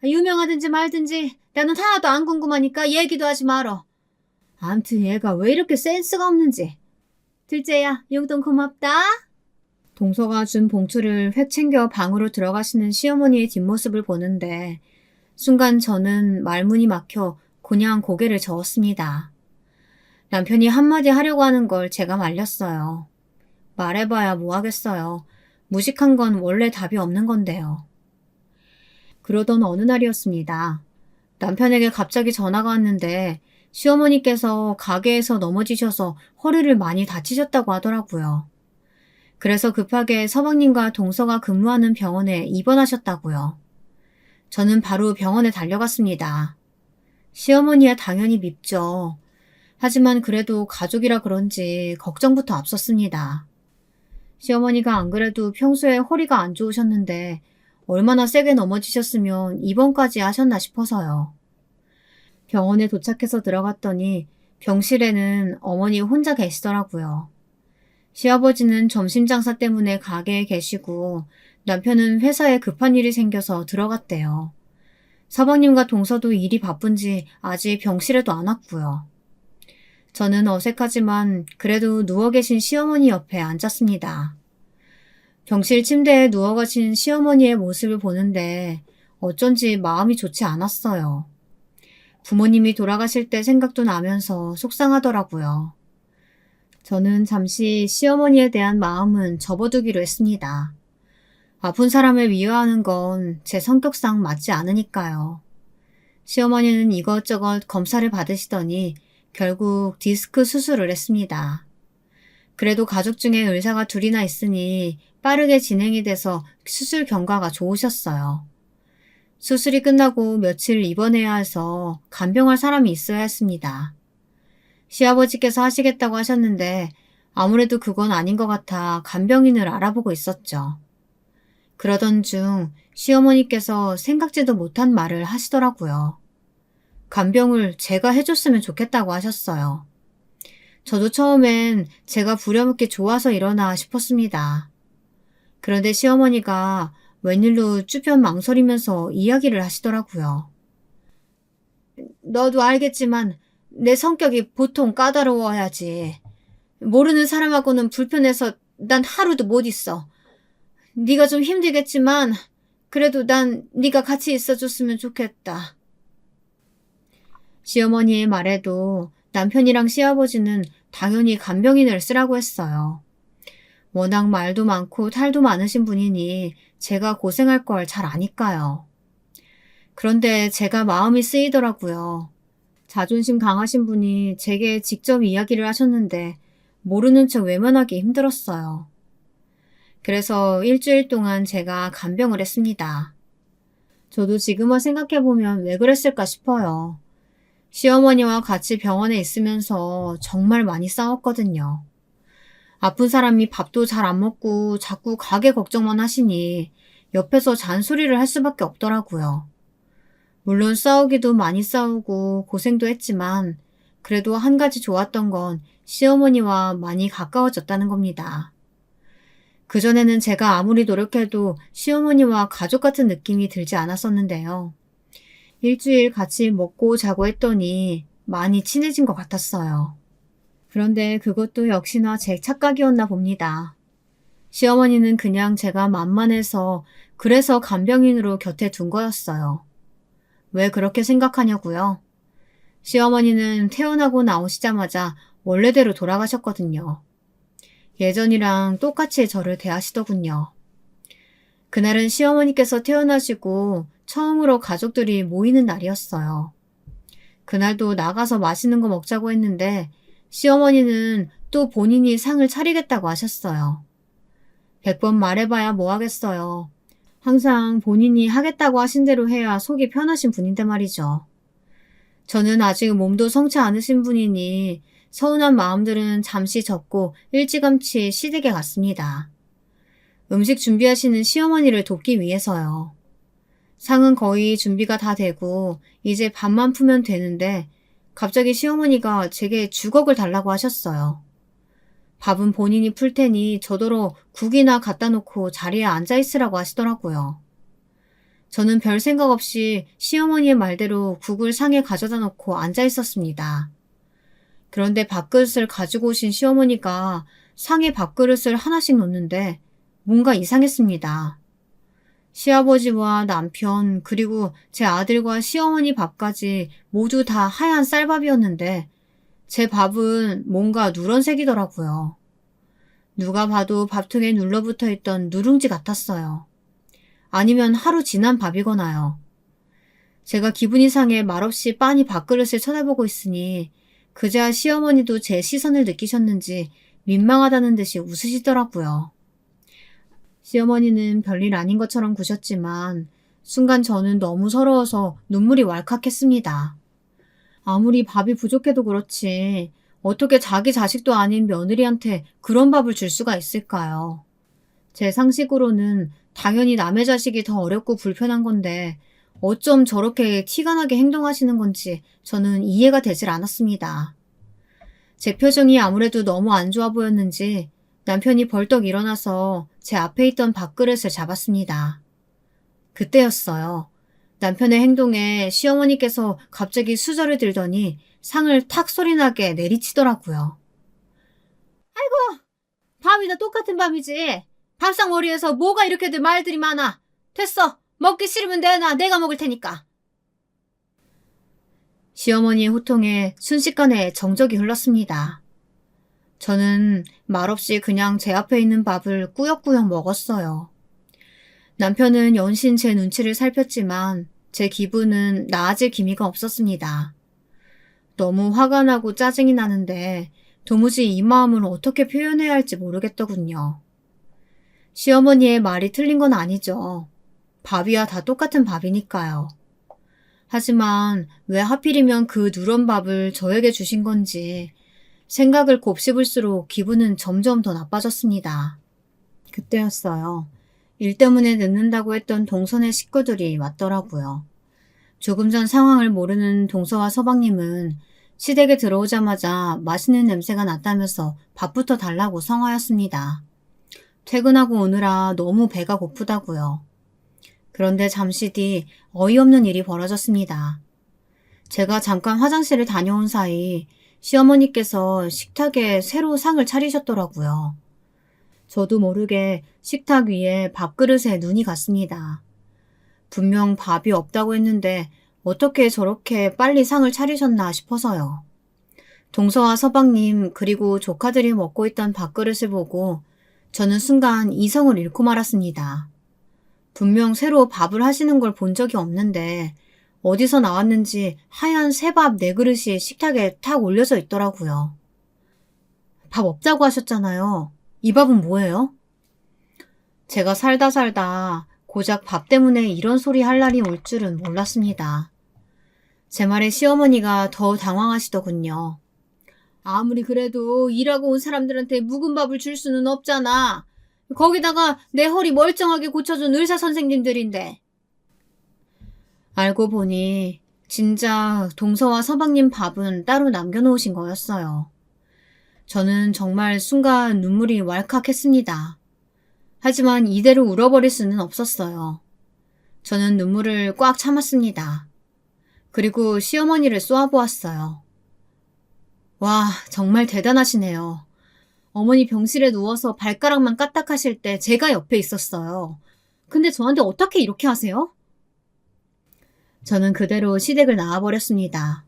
Speaker 1: 유명하든지 말든지 나는 하나도 안 궁금하니까 얘기도 하지 말어. 암튼 얘가 왜 이렇게 센스가 없는지. 둘째야, 용돈 고맙다. 동서가 준 봉투를 획 챙겨 방으로 들어가시는 시어머니의 뒷모습을 보는데 순간 저는 말문이 막혀 그냥 고개를 저었습니다. 남편이 한마디 하려고 하는 걸 제가 말렸어요. 말해봐야 뭐 하겠어요. 무식한 건 원래 답이 없는 건데요. 그러던 어느 날이었습니다. 남편에게 갑자기 전화가 왔는데 시어머니께서 가게에서 넘어지셔서 허리를 많이 다치셨다고 하더라고요. 그래서 급하게 서방님과 동서가 근무하는 병원에 입원하셨다고요. 저는 바로 병원에 달려갔습니다. 시어머니야 당연히 밉죠. 하지만 그래도 가족이라 그런지 걱정부터 앞섰습니다. 시어머니가 안 그래도 평소에 허리가 안 좋으셨는데 얼마나 세게 넘어지셨으면 입원까지 하셨나 싶어서요. 병원에 도착해서 들어갔더니 병실에는 어머니 혼자 계시더라고요. 시아버지는 점심 장사 때문에 가게에 계시고 남편은 회사에 급한 일이 생겨서 들어갔대요. 서방님과 동서도 일이 바쁜지 아직 병실에도 안 왔고요. 저는 어색하지만 그래도 누워 계신 시어머니 옆에 앉았습니다. 병실 침대에 누워 계신 시어머니의 모습을 보는데 어쩐지 마음이 좋지 않았어요. 부모님이 돌아가실 때 생각도 나면서 속상하더라고요. 저는 잠시 시어머니에 대한 마음은 접어두기로 했습니다. 아픈 사람을 위로하는 건 제 성격상 맞지 않으니까요. 시어머니는 이것저것 검사를 받으시더니 결국 디스크 수술을 했습니다. 그래도 가족 중에 의사가 둘이나 있으니 빠르게 진행이 돼서 수술 경과가 좋으셨어요. 수술이 끝나고 며칠 입원해야 해서 간병할 사람이 있어야 했습니다. 시아버지께서 하시겠다고 하셨는데 아무래도 그건 아닌 것 같아 간병인을 알아보고 있었죠. 그러던 중 시어머니께서 생각지도 못한 말을 하시더라고요. 간병을 제가 해줬으면 좋겠다고 하셨어요. 저도 처음엔 제가 부려먹기 좋아서 이러나 싶었습니다. 그런데 시어머니가 웬일로 쭈뼛 망설이면서 이야기를 하시더라고요. 너도 알겠지만 내 성격이 보통 까다로워야지. 모르는 사람하고는 불편해서 난 하루도 못 있어. 네가 좀 힘들겠지만 그래도 난 네가 같이 있어줬으면 좋겠다. 시어머니의 말에도 남편이랑 시아버지는 당연히 간병인을 쓰라고 했어요. 워낙 말도 많고 탈도 많으신 분이니 제가 고생할 걸 잘 아니까요. 그런데 제가 마음이 쓰이더라고요. 자존심 강하신 분이 제게 직접 이야기를 하셨는데 모르는 척 외면하기 힘들었어요. 그래서 일주일 동안 제가 간병을 했습니다. 저도 지금은 생각해보면 왜 그랬을까 싶어요. 시어머니와 같이 병원에 있으면서 정말 많이 싸웠거든요. 아픈 사람이 밥도 잘 안 먹고 자꾸 가게 걱정만 하시니 옆에서 잔소리를 할 수밖에 없더라고요. 물론 싸우기도 많이 싸우고 고생도 했지만 그래도 한 가지 좋았던 건 시어머니와 많이 가까워졌다는 겁니다. 그전에는 제가 아무리 노력해도 시어머니와 가족 같은 느낌이 들지 않았었는데요. 일주일 같이 먹고 자고 했더니 많이 친해진 것 같았어요. 그런데 그것도 역시나 제 착각이었나 봅니다. 시어머니는 그냥 제가 만만해서 그래서 간병인으로 곁에 둔 거였어요. 왜 그렇게 생각하냐고요? 시어머니는 태어나고 나오시자마자 원래대로 돌아가셨거든요. 예전이랑 똑같이 저를 대하시더군요. 그날은 시어머니께서 퇴원하시고 처음으로 가족들이 모이는 날이었어요. 그날도 나가서 맛있는 거 먹자고 했는데 시어머니는 또 본인이 상을 차리겠다고 하셨어요. 100번 말해봐야 뭐 하겠어요. 항상 본인이 하겠다고 하신 대로 해야 속이 편하신 분인데 말이죠. 저는 아직 몸도 성치 않으신 분이니 서운한 마음들은 잠시 접고 일찌감치 시댁에 갔습니다. 음식 준비하시는 시어머니를 돕기 위해서요. 상은 거의 준비가 다 되고 이제 밥만 푸면 되는데 갑자기 시어머니가 제게 주걱을 달라고 하셨어요. 밥은 본인이 풀 테니 저더러 국이나 갖다 놓고 자리에 앉아 있으라고 하시더라고요. 저는 별 생각 없이 시어머니의 말대로 국을 상에 가져다 놓고 앉아 있었습니다. 그런데 밥그릇을 가지고 오신 시어머니가 상에 밥그릇을 하나씩 놓는데 뭔가 이상했습니다. 시아버지와 남편 그리고 제 아들과 시어머니 밥까지 모두 다 하얀 쌀밥이었는데 제 밥은 뭔가 누런색이더라고요. 누가 봐도 밥통에 눌러붙어 있던 누룽지 같았어요. 아니면 하루 지난 밥이거나요. 제가 기분이 상해 말없이 빤히 밥그릇을 쳐다보고 있으니 그제야 시어머니도 제 시선을 느끼셨는지 민망하다는 듯이 웃으시더라고요. 시어머니는 별일 아닌 것처럼 구셨지만 순간 저는 너무 서러워서 눈물이 왈칵했습니다. 아무리 밥이 부족해도 그렇지 어떻게 자기 자식도 아닌 며느리한테 그런 밥을 줄 수가 있을까요? 제 상식으로는 당연히 남의 자식이 더 어렵고 불편한 건데 어쩜 저렇게 티가 나게 행동하시는 건지 저는 이해가 되질 않았습니다. 제 표정이 아무래도 너무 안 좋아 보였는지 남편이 벌떡 일어나서 제 앞에 있던 밥그릇을 잡았습니다. 그때였어요. 남편의 행동에 시어머니께서 갑자기 수저를 들더니 상을 탁 소리나게 내리치더라고요. 아이고, 밥이 다 똑같은 밥이지. 밥상 머리에서 뭐가 이렇게들 말들이 많아. 됐어. 먹기 싫으면 내놔. 내가 먹을 테니까. 시어머니의 호통에 순식간에 정적이 흘렀습니다. 저는 말없이 그냥 제 앞에 있는 밥을 꾸역꾸역 먹었어요. 남편은 연신 제 눈치를 살폈지만 제 기분은 나아질 기미가 없었습니다. 너무 화가 나고 짜증이 나는데 도무지 이 마음을 어떻게 표현해야 할지 모르겠더군요. 시어머니의 말이 틀린 건 아니죠. 밥이야 다 똑같은 밥이니까요. 하지만 왜 하필이면 그 누런 밥을 저에게 주신 건지 생각을 곱씹을수록 기분은 점점 더 나빠졌습니다. 그때였어요. 일 때문에 늦는다고 했던 동선의 식구들이 왔더라고요. 조금 전 상황을 모르는 동서와 서방님은 시댁에 들어오자마자 맛있는 냄새가 났다면서 밥부터 달라고 성화였습니다. 퇴근하고 오느라 너무 배가 고프다고요. 그런데 잠시 뒤 어이없는 일이 벌어졌습니다. 제가 잠깐 화장실을 다녀온 사이 시어머니께서 식탁에 새로 상을 차리셨더라고요. 저도 모르게 식탁 위에 밥그릇에 눈이 갔습니다. 분명 밥이 없다고 했는데 어떻게 저렇게 빨리 상을 차리셨나 싶어서요. 동서와 서방님 그리고 조카들이 먹고 있던 밥그릇을 보고 저는 순간 이성을 잃고 말았습니다. 분명 새로 밥을 하시는 걸 본 적이 없는데 어디서 나왔는지 하얀 새밥 4그릇이 식탁에 탁 올려져 있더라고요. 밥 없다고 하셨잖아요. 이 밥은 뭐예요? 제가 살다 고작 밥 때문에 이런 소리 할 날이 올 줄은 몰랐습니다. 제 말에 시어머니가 더 당황하시더군요. 아무리 그래도 일하고 온 사람들한테 묵은 밥을 줄 수는 없잖아. 거기다가 내 허리 멀쩡하게 고쳐준 의사 선생님들인데. 알고 보니 진짜 동서와 서방님 밥은 따로 남겨놓으신 거였어요. 저는 정말 순간 눈물이 왈칵했습니다. 하지만 이대로 울어버릴 수는 없었어요. 저는 눈물을 꽉 참았습니다. 그리고 시어머니를 쏘아보았어요. 와, 정말 대단하시네요. 어머니 병실에 누워서 발가락만 까딱하실 때 제가 옆에 있었어요. 근데 저한테 어떻게 이렇게 하세요? 저는 그대로 시댁을 나와버렸습니다.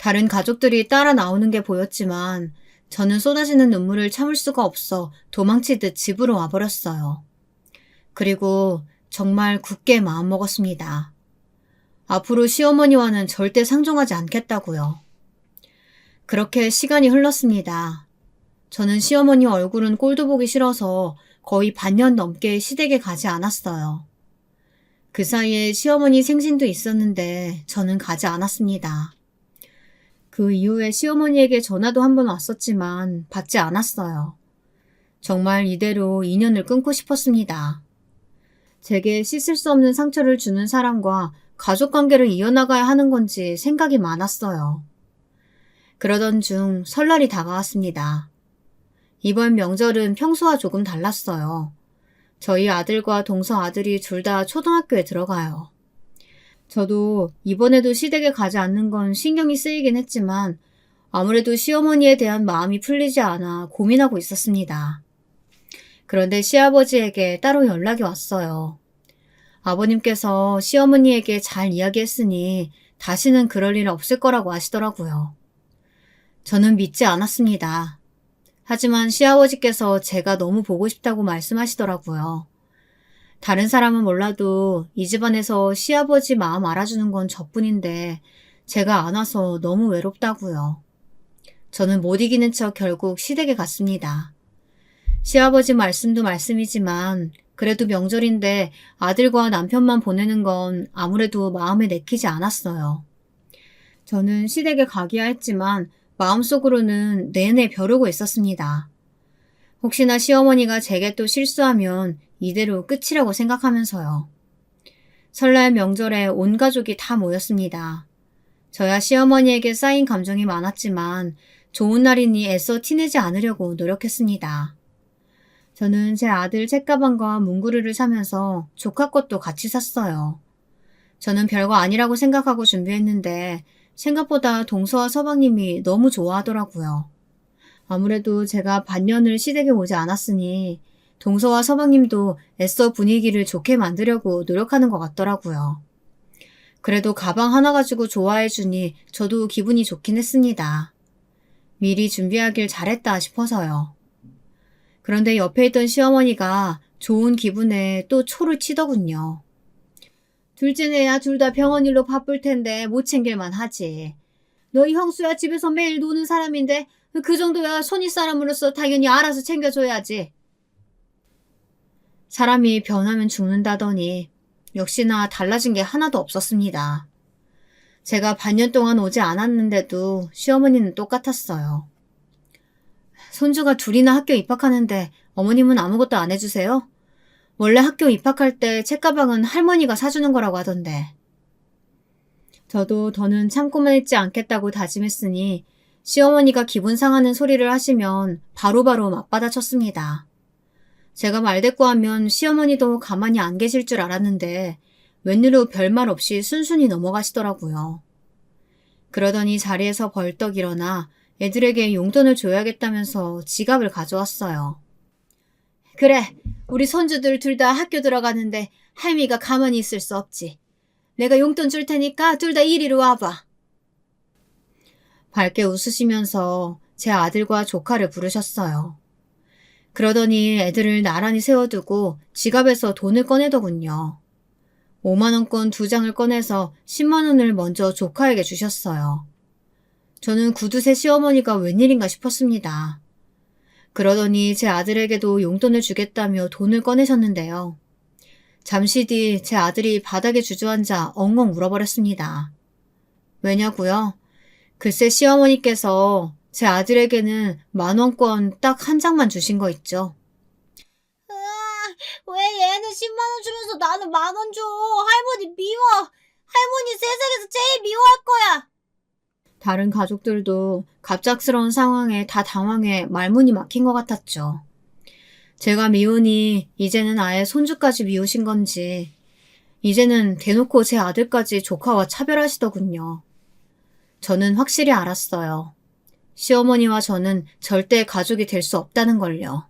Speaker 1: 다른 가족들이 따라 나오는 게 보였지만 저는 쏟아지는 눈물을 참을 수가 없어 도망치듯 집으로 와버렸어요. 그리고 정말 굳게 마음먹었습니다. 앞으로 시어머니와는 절대 상종하지 않겠다고요. 그렇게 시간이 흘렀습니다. 저는 시어머니 얼굴은 꼴도 보기 싫어서 거의 반년 넘게 시댁에 가지 않았어요. 그 사이에 시어머니 생신도 있었는데 저는 가지 않았습니다. 그 이후에 시어머니에게 전화도 한 번 왔었지만 받지 않았어요. 정말 이대로 인연을 끊고 싶었습니다. 제게 씻을 수 없는 상처를 주는 사람과 가족관계를 이어나가야 하는 건지 생각이 많았어요. 그러던 중 설날이 다가왔습니다. 이번 명절은 평소와 조금 달랐어요. 저희 아들과 동서 아들이 둘 다 초등학교에 들어가요. 저도 이번에도 시댁에 가지 않는 건 신경이 쓰이긴 했지만 아무래도 시어머니에 대한 마음이 풀리지 않아 고민하고 있었습니다. 그런데 시아버지에게 따로 연락이 왔어요. 아버님께서 시어머니에게 잘 이야기했으니 다시는 그럴 일 없을 거라고 하시더라고요. 저는 믿지 않았습니다. 하지만 시아버지께서 제가 너무 보고 싶다고 말씀하시더라고요. 다른 사람은 몰라도 이 집안에서 시아버지 마음 알아주는 건 저뿐인데 제가 안 와서 너무 외롭다고요. 저는 못 이기는 척 결국 시댁에 갔습니다. 시아버지 말씀도 말씀이지만 그래도 명절인데 아들과 남편만 보내는 건 아무래도 마음에 내키지 않았어요. 저는 시댁에 가기야 했지만 마음속으로는 내내 벼르고 있었습니다. 혹시나 시어머니가 제게 또 실수하면 이대로 끝이라고 생각하면서요. 설날 명절에 온 가족이 다 모였습니다. 저야 시어머니에게 쌓인 감정이 많았지만 좋은 날이니 애써 티내지 않으려고 노력했습니다. 저는 제 아들 책가방과 문구류를 사면서 조카 것도 같이 샀어요. 저는 별거 아니라고 생각하고 준비했는데 생각보다 동서와 서방님이 너무 좋아하더라고요. 아무래도 제가 반년을 시댁에 오지 않았으니 동서와 서방님도 애써 분위기를 좋게 만들려고 노력하는 것 같더라고요. 그래도 가방 하나 가지고 좋아해주니 저도 기분이 좋긴 했습니다. 미리 준비하길 잘했다 싶어서요. 그런데 옆에 있던 시어머니가 좋은 기분에 또 초를 치더군요. 둘째네야 둘 다 병원 일로 바쁠 텐데 못 챙길만 하지. 너희 형수야 집에서 매일 노는 사람인데 그 정도야 손윗 사람으로서 당연히 알아서 챙겨줘야지. 사람이 변하면 죽는다더니 역시나 달라진 게 하나도 없었습니다. 제가 반년 동안 오지 않았는데도 시어머니는 똑같았어요. 손주가 둘이나 학교 입학하는데 어머님은 아무것도 안 해주세요? 원래 학교 입학할 때 책가방은 할머니가 사주는 거라고 하던데. 저도 더는 참고만 있지 않겠다고 다짐했으니 시어머니가 기분 상하는 소리를 하시면 바로바로 맞받아쳤습니다. 제가 말대꾸하면 시어머니도 가만히 안 계실 줄 알았는데 웬일로 별말 없이 순순히 넘어가시더라고요. 그러더니 자리에서 벌떡 일어나 애들에게 용돈을 줘야겠다면서 지갑을 가져왔어요. 그래, 우리 손주들 둘 다 학교 들어가는데 할미가 가만히 있을 수 없지. 내가 용돈 줄 테니까 둘 다 이리로 와봐. 밝게 웃으시면서 제 아들과 조카를 부르셨어요. 그러더니 애들을 나란히 세워두고 지갑에서 돈을 꺼내더군요. 5만원권 2장을 꺼내서 10만원을 먼저 조카에게 주셨어요. 저는 구두쇠 시어머니가 웬일인가 싶었습니다. 그러더니 제 아들에게도 용돈을 주겠다며 돈을 꺼내셨는데요. 잠시 뒤 제 아들이 바닥에 주저앉아 엉엉 울어버렸습니다. 왜냐고요? 글쎄 시어머니께서 제 아들에게는 10,000원권 딱 한 장만 주신 거 있죠.
Speaker 2: 왜 얘는 10만원 주면서 나는 10,000원 줘? 할머니 미워. 할머니 세상에서 제일 미워할 거야.
Speaker 1: 다른 가족들도 갑작스러운 상황에 다 당황해 말문이 막힌 것 같았죠. 제가 미우니 이제는 아예 손주까지 미우신 건지 이제는 대놓고 제 아들까지 조카와 차별하시더군요. 저는 확실히 알았어요. 시어머니와 저는 절대 가족이 될 수 없다는 걸요.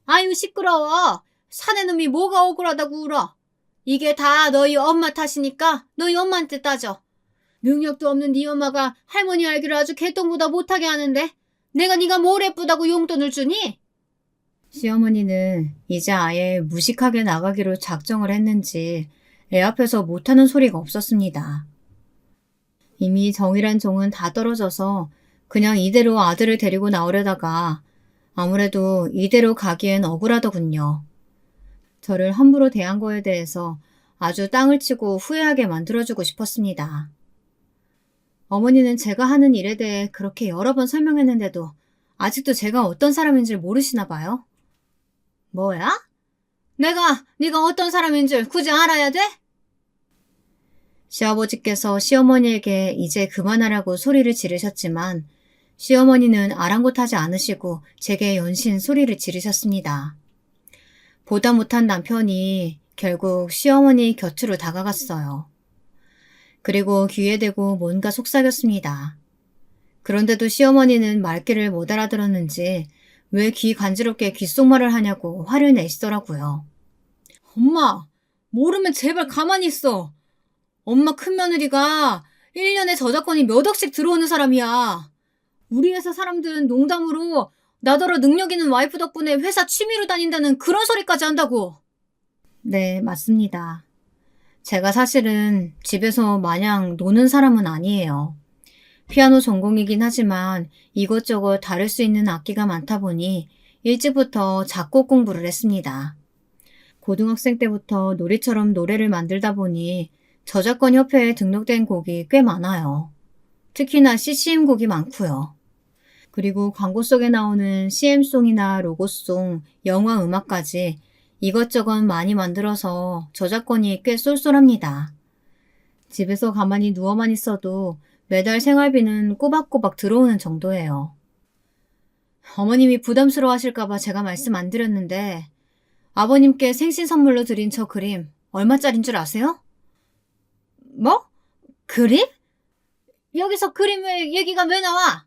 Speaker 2: 아유 시끄러워. 사내 놈이 뭐가 억울하다고 울어. 이게 다 너희 엄마 탓이니까 너희 엄마한테 따져.
Speaker 1: 능력도 없는 네 엄마가 할머니 알기를 아주 개똥보다 못하게 하는데 내가 네가 뭘 예쁘다고 용돈을 주니? 시어머니는 이제 아예 무식하게 나가기로 작정을 했는지 애 앞에서 못하는 소리가 없었습니다. 이미 정이란 종은 다 떨어져서 그냥 이대로 아들을 데리고 나오려다가 아무래도 이대로 가기엔 억울하더군요. 저를 함부로 대한 거에 대해서 아주 땅을 치고 후회하게 만들어주고 싶었습니다. 어머니는 제가 하는 일에 대해 그렇게 여러 번 설명했는데도 아직도 제가 어떤 사람인지 모르시나 봐요. 뭐야? 네가 어떤 사람인 줄 굳이 알아야 돼? 시아버지께서 시어머니에게 이제 그만하라고 소리를 지르셨지만 시어머니는 아랑곳하지 않으시고 제게 연신 소리를 지르셨습니다. 보다 못한 남편이 결국 시어머니 곁으로 다가갔어요. 그리고 귀에 대고 뭔가 속삭였습니다. 그런데도 시어머니는 말귀를 못 알아들었는지 왜 귀 간지럽게 귓속말을 하냐고 화를 내시더라고요. 엄마, 모르면 제발 가만히 있어. 엄마 큰며느리가 1년에 저작권이 몇 억씩 들어오는 사람이야. 우리 회사 사람들은 농담으로 나더러 능력 있는 와이프 덕분에 회사 취미로 다닌다는 그런 소리까지 한다고. 네, 맞습니다. 제가 사실은 집에서 마냥 노는 사람은 아니에요. 피아노 전공이긴 하지만 이것저것 다룰 수 있는 악기가 많다 보니 일찍부터 작곡 공부를 했습니다. 고등학생 때부터 놀이처럼 노래를 만들다 보니 저작권 협회에 등록된 곡이 꽤 많아요. 특히나 CCM 곡이 많고요. 그리고 광고 속에 나오는 CM송이나 로고송, 영화 음악까지 이것저것 많이 만들어서 저작권이 꽤 쏠쏠합니다. 집에서 가만히 누워만 있어도 매달 생활비는 꼬박꼬박 들어오는 정도예요. 어머님이 부담스러워하실까봐 제가 말씀 안 드렸는데 아버님께 생신 선물로 드린 저 그림 얼마짜린 줄 아세요? 뭐? 그림? 여기서 그림의 얘기가 왜 나와?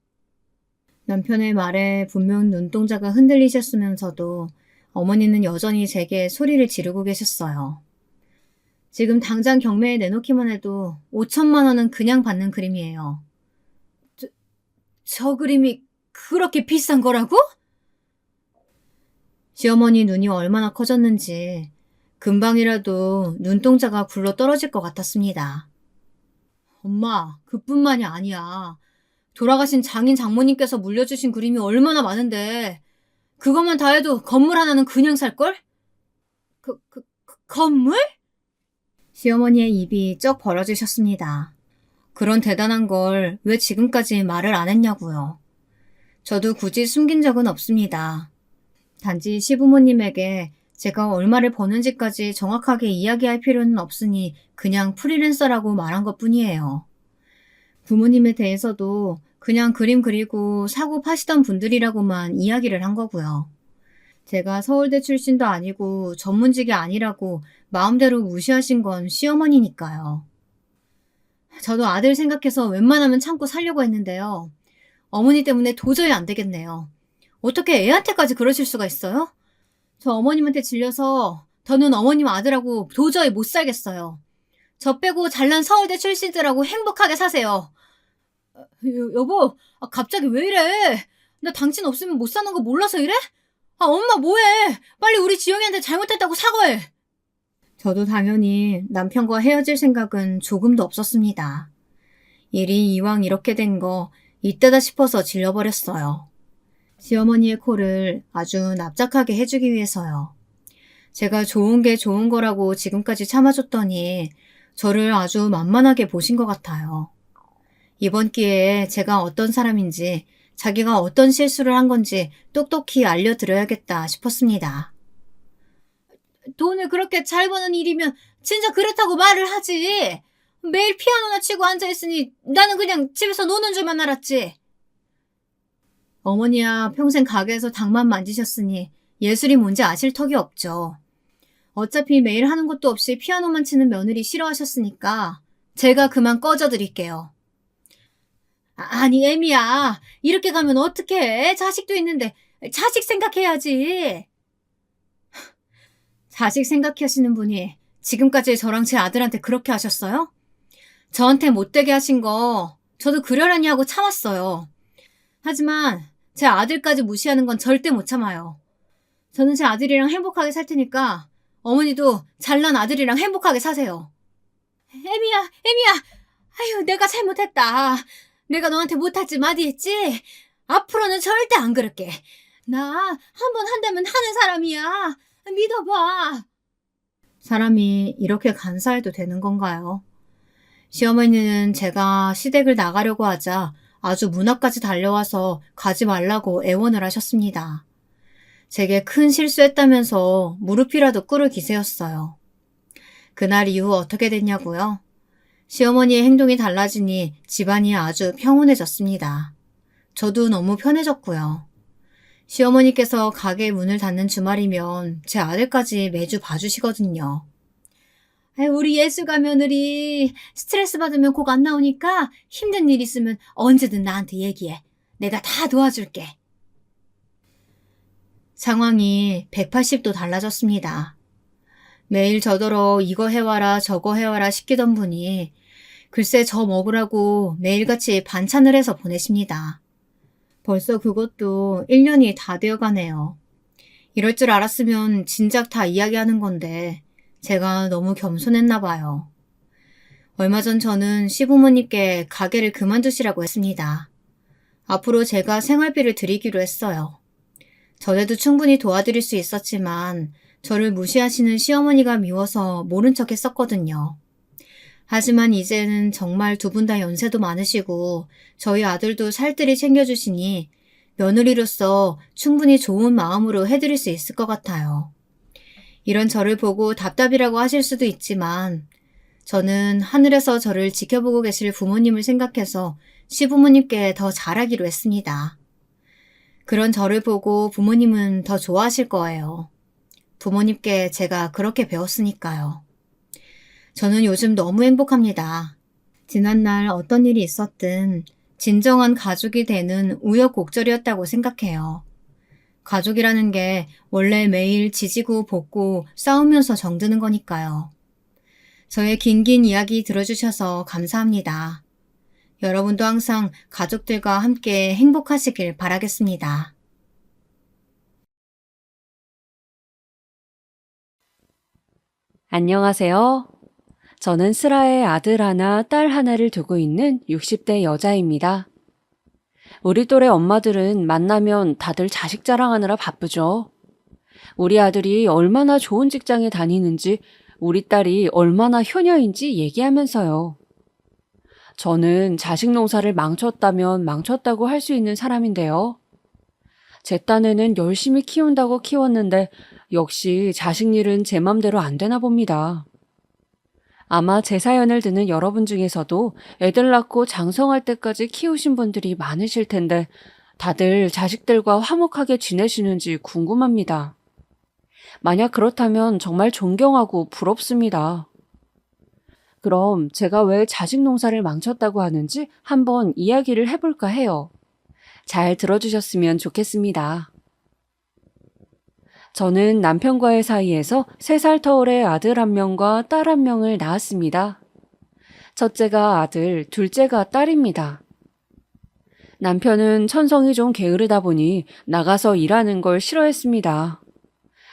Speaker 1: 남편의 말에 분명 눈동자가 흔들리셨으면서도 어머니는 여전히 제게 소리를 지르고 계셨어요. 지금 당장 경매에 내놓기만 해도 5천만 원은 그냥 받는 그림이에요. 저 그림이 그렇게 비싼 거라고? 시어머니 눈이 얼마나 커졌는지 금방이라도 눈동자가 굴러 떨어질 것 같았습니다. 엄마, 그뿐만이 아니야. 돌아가신 장인 장모님께서 물려주신 그림이 얼마나 많은데 그것만 다 해도 건물 하나는 그냥 살걸? 건물? 시어머니의 입이 쩍 벌어지셨습니다. 그런 대단한 걸 왜 지금까지 말을 안 했냐고요. 저도 굳이 숨긴 적은 없습니다. 단지 시부모님에게 제가 얼마를 버는지까지 정확하게 이야기할 필요는 없으니 그냥 프리랜서라고 말한 것뿐이에요. 부모님에 대해서도 그냥 그림 그리고 사고 파시던 분들이라고만 이야기를 한 거고요. 제가 서울대 출신도 아니고 전문직이 아니라고 마음대로 무시하신 건 시어머니니까요. 저도 아들 생각해서 웬만하면 참고 살려고 했는데요. 어머니 때문에 도저히 안 되겠네요. 어떻게 애한테까지 그러실 수가 있어요? 저 어머님한테 질려서 더는 어머님 아들하고 도저히 못 살겠어요. 저 빼고 잘난 서울대 출신들하고 행복하게 사세요. 여보, 갑자기 왜 이래? 나 당신 없으면 못 사는 거 몰라서 이래? 엄마 뭐해? 빨리 우리 지영이한테 잘못했다고 사과해. 저도 당연히 남편과 헤어질 생각은 조금도 없었습니다. 일이 이왕 이렇게 된 거 이때다 싶어서 질러버렸어요. 시어머니의 코를 아주 납작하게 해주기 위해서요. 제가 좋은 게 좋은 거라고 지금까지 참아줬더니 저를 아주 만만하게 보신 것 같아요. 이번 기회에 제가 어떤 사람인지 자기가 어떤 실수를 한 건지 똑똑히 알려드려야겠다 싶었습니다. 돈을 그렇게 잘 버는 일이면 진짜 그렇다고 말을 하지. 매일 피아노나 치고 앉아있으니 나는 그냥 집에서 노는 줄만 알았지. 어머니야 평생 가게에서 닭만 만지셨으니 예술이 뭔지 아실 턱이 없죠. 어차피 매일 하는 것도 없이 피아노만 치는 며느리 싫어하셨으니까 제가 그만 꺼져드릴게요. 아니 애미야, 이렇게 가면 어떡해. 자식도 있는데 자식 생각해야지. 자식 생각하시는 분이 지금까지 저랑 제 아들한테 그렇게 하셨어요? 저한테 못되게 하신 거 저도 그러려니 하고 참았어요. 하지만 제 아들까지 무시하는 건 절대 못 참아요. 저는 제 아들이랑 행복하게 살 테니까 어머니도 잘난 아들이랑 행복하게 사세요. 애미야. 아유, 내가 잘못했다. 내가 너한테 못하지 마디 했지? 앞으로는 절대 안 그럴게. 나 한 번 한다면 하는 사람이야. 믿어봐. 사람이 이렇게 간사해도 되는 건가요? 시어머니는 제가 시댁을 나가려고 하자 아주 문 앞까지 달려와서 가지 말라고 애원을 하셨습니다. 제게 큰 실수했다면서 무릎이라도 꿇을 기세였어요. 그날 이후 어떻게 됐냐고요? 시어머니의 행동이 달라지니 집안이 아주 평온해졌습니다. 저도 너무 편해졌고요. 시어머니께서 가게 문을 닫는 주말이면 제 아들까지 매주 봐주시거든요. 우리 예술가 며느리 스트레스 받으면 곡 안 나오니까 힘든 일 있으면 언제든 나한테 얘기해. 내가 다 도와줄게. 상황이 180도 달라졌습니다. 매일 저더러 이거 해와라 저거 해와라 시키던 분이 글쎄 저 먹으라고 매일같이 반찬을 해서 보내십니다. 벌써 그것도 1년이 다 되어가네요. 이럴 줄 알았으면 진작 다 이야기하는 건데 제가 너무 겸손했나 봐요. 얼마 전 저는 시부모님께 가게를 그만두시라고 했습니다. 앞으로 제가 생활비를 드리기로 했어요. 전에도 충분히 도와드릴 수 있었지만 저를 무시하시는 시어머니가 미워서 모른 척 했었거든요. 하지만 이제는 정말 두 분 다 연세도 많으시고 저희 아들도 살뜰히 챙겨주시니 며느리로서 충분히 좋은 마음으로 해드릴 수 있을 것 같아요. 이런 저를 보고 답답이라고 하실 수도 있지만 저는 하늘에서 저를 지켜보고 계실 부모님을 생각해서 시부모님께 더 잘하기로 했습니다. 그런 저를 보고 부모님은 더 좋아하실 거예요. 부모님께 제가 그렇게 배웠으니까요. 저는 요즘 너무 행복합니다. 지난날 어떤 일이 있었든 진정한 가족이 되는 우여곡절이었다고 생각해요. 가족이라는 게 원래 매일 지지고 볶고 싸우면서 정드는 거니까요. 저의 긴긴 이야기 들어주셔서 감사합니다. 여러분도 항상 가족들과 함께 행복하시길 바라겠습니다.
Speaker 3: 안녕하세요. 저는 슬아의 아들 하나, 딸 하나를 두고 있는 60대 여자입니다. 우리 또래 엄마들은 만나면 다들 자식 자랑하느라 바쁘죠. 우리 아들이 얼마나 좋은 직장에 다니는지, 우리 딸이 얼마나 효녀인지 얘기하면서요. 저는 자식 농사를 망쳤다면 망쳤다고 할 수 있는 사람인데요. 제 딴에는 열심히 키운다고 키웠는데 역시 자식 일은 제 맘대로 안 되나 봅니다. 아마 제 사연을 듣는 여러분 중에서도 애들 낳고 장성할 때까지 키우신 분들이 많으실 텐데 다들 자식들과 화목하게 지내시는지 궁금합니다. 만약 그렇다면 정말 존경하고 부럽습니다. 그럼 제가 왜 자식 농사를 망쳤다고 하는지 한번 이야기를 해볼까 해요. 잘 들어주셨으면 좋겠습니다. 저는 남편과의 사이에서 3살 터울의 아들 1명과 딸 1명을 낳았습니다. 첫째가 아들, 둘째가 딸입니다. 남편은 천성이 좀 게으르다 보니 나가서 일하는 걸 싫어했습니다.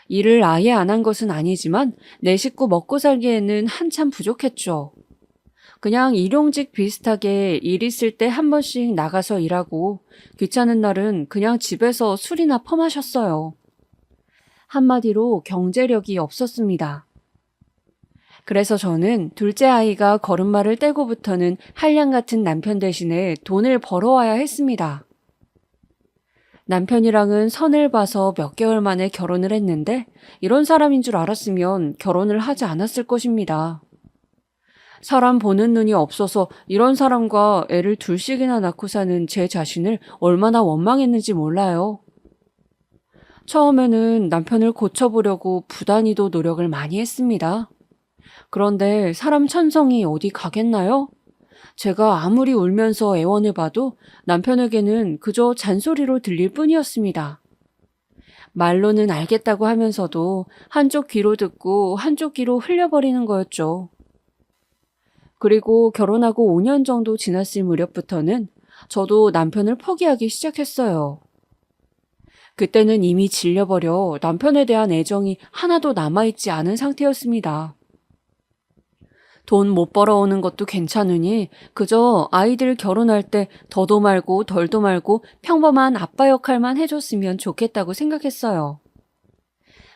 Speaker 3: 일을 아예 안 한 것은 아니지만 내 식구 먹고 살기에는 한참 부족했죠. 그냥 일용직 비슷하게 일 있을 때 한 번씩 나가서 일하고 귀찮은 날은 그냥 집에서 술이나 퍼마셨어요. 한마디로 경제력이 없었습니다. 그래서 저는 둘째 아이가 걸음마를 떼고부터는 한량 같은 남편 대신에 돈을 벌어와야 했습니다. 남편이랑은 선을 봐서 몇 개월 만에 결혼을 했는데 이런 사람인 줄 알았으면 결혼을 하지 않았을 것입니다. 사람 보는 눈이 없어서 이런 사람과 애를 둘씩이나 낳고 사는 제 자신을 얼마나 원망했는지 몰라요. 처음에는 남편을 고쳐보려고 부단히도 노력을 많이 했습니다. 그런데 사람 천성이 어디 가겠나요? 제가 아무리 울면서 애원을 봐도 남편에게는 그저 잔소리로 들릴 뿐이었습니다. 말로는 알겠다고 하면서도 한쪽 귀로 듣고 한쪽 귀로 흘려버리는 거였죠. 그리고 결혼하고 5년 정도 지났을 무렵부터는 저도 남편을 포기하기 시작했어요. 그때는 이미 질려버려 남편에 대한 애정이 하나도 남아있지 않은 상태였습니다. 돈 못 벌어오는 것도 괜찮으니 그저 아이들 결혼할 때 더도 말고 덜도 말고 평범한 아빠 역할만 해줬으면 좋겠다고 생각했어요.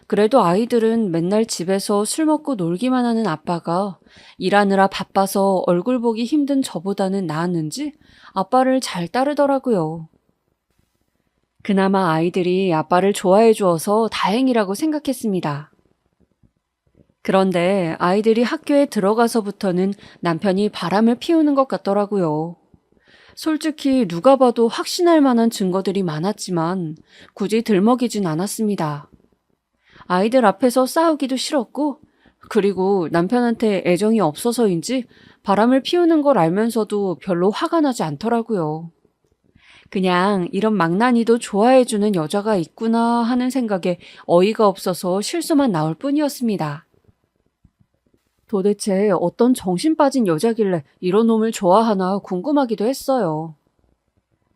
Speaker 3: 그래도 아이들은 맨날 집에서 술 먹고 놀기만 하는 아빠가 일하느라 바빠서 얼굴 보기 힘든 저보다는 나았는지 아빠를 잘 따르더라고요. 그나마 아이들이 아빠를 좋아해 주어서 다행이라고 생각했습니다. 그런데 아이들이 학교에 들어가서부터는 남편이 바람을 피우는 것 같더라고요. 솔직히 누가 봐도 확신할 만한 증거들이 많았지만 굳이 들먹이진 않았습니다. 아이들 앞에서 싸우기도 싫었고, 그리고 남편한테 애정이 없어서인지 바람을 피우는 걸 알면서도 별로 화가 나지 않더라고요. 그냥 이런 망나니도 좋아해주는 여자가 있구나 하는 생각에 어이가 없어서 실수만 나올 뿐이었습니다. 도대체 어떤 정신 빠진 여자길래 이런 놈을 좋아하나 궁금하기도 했어요.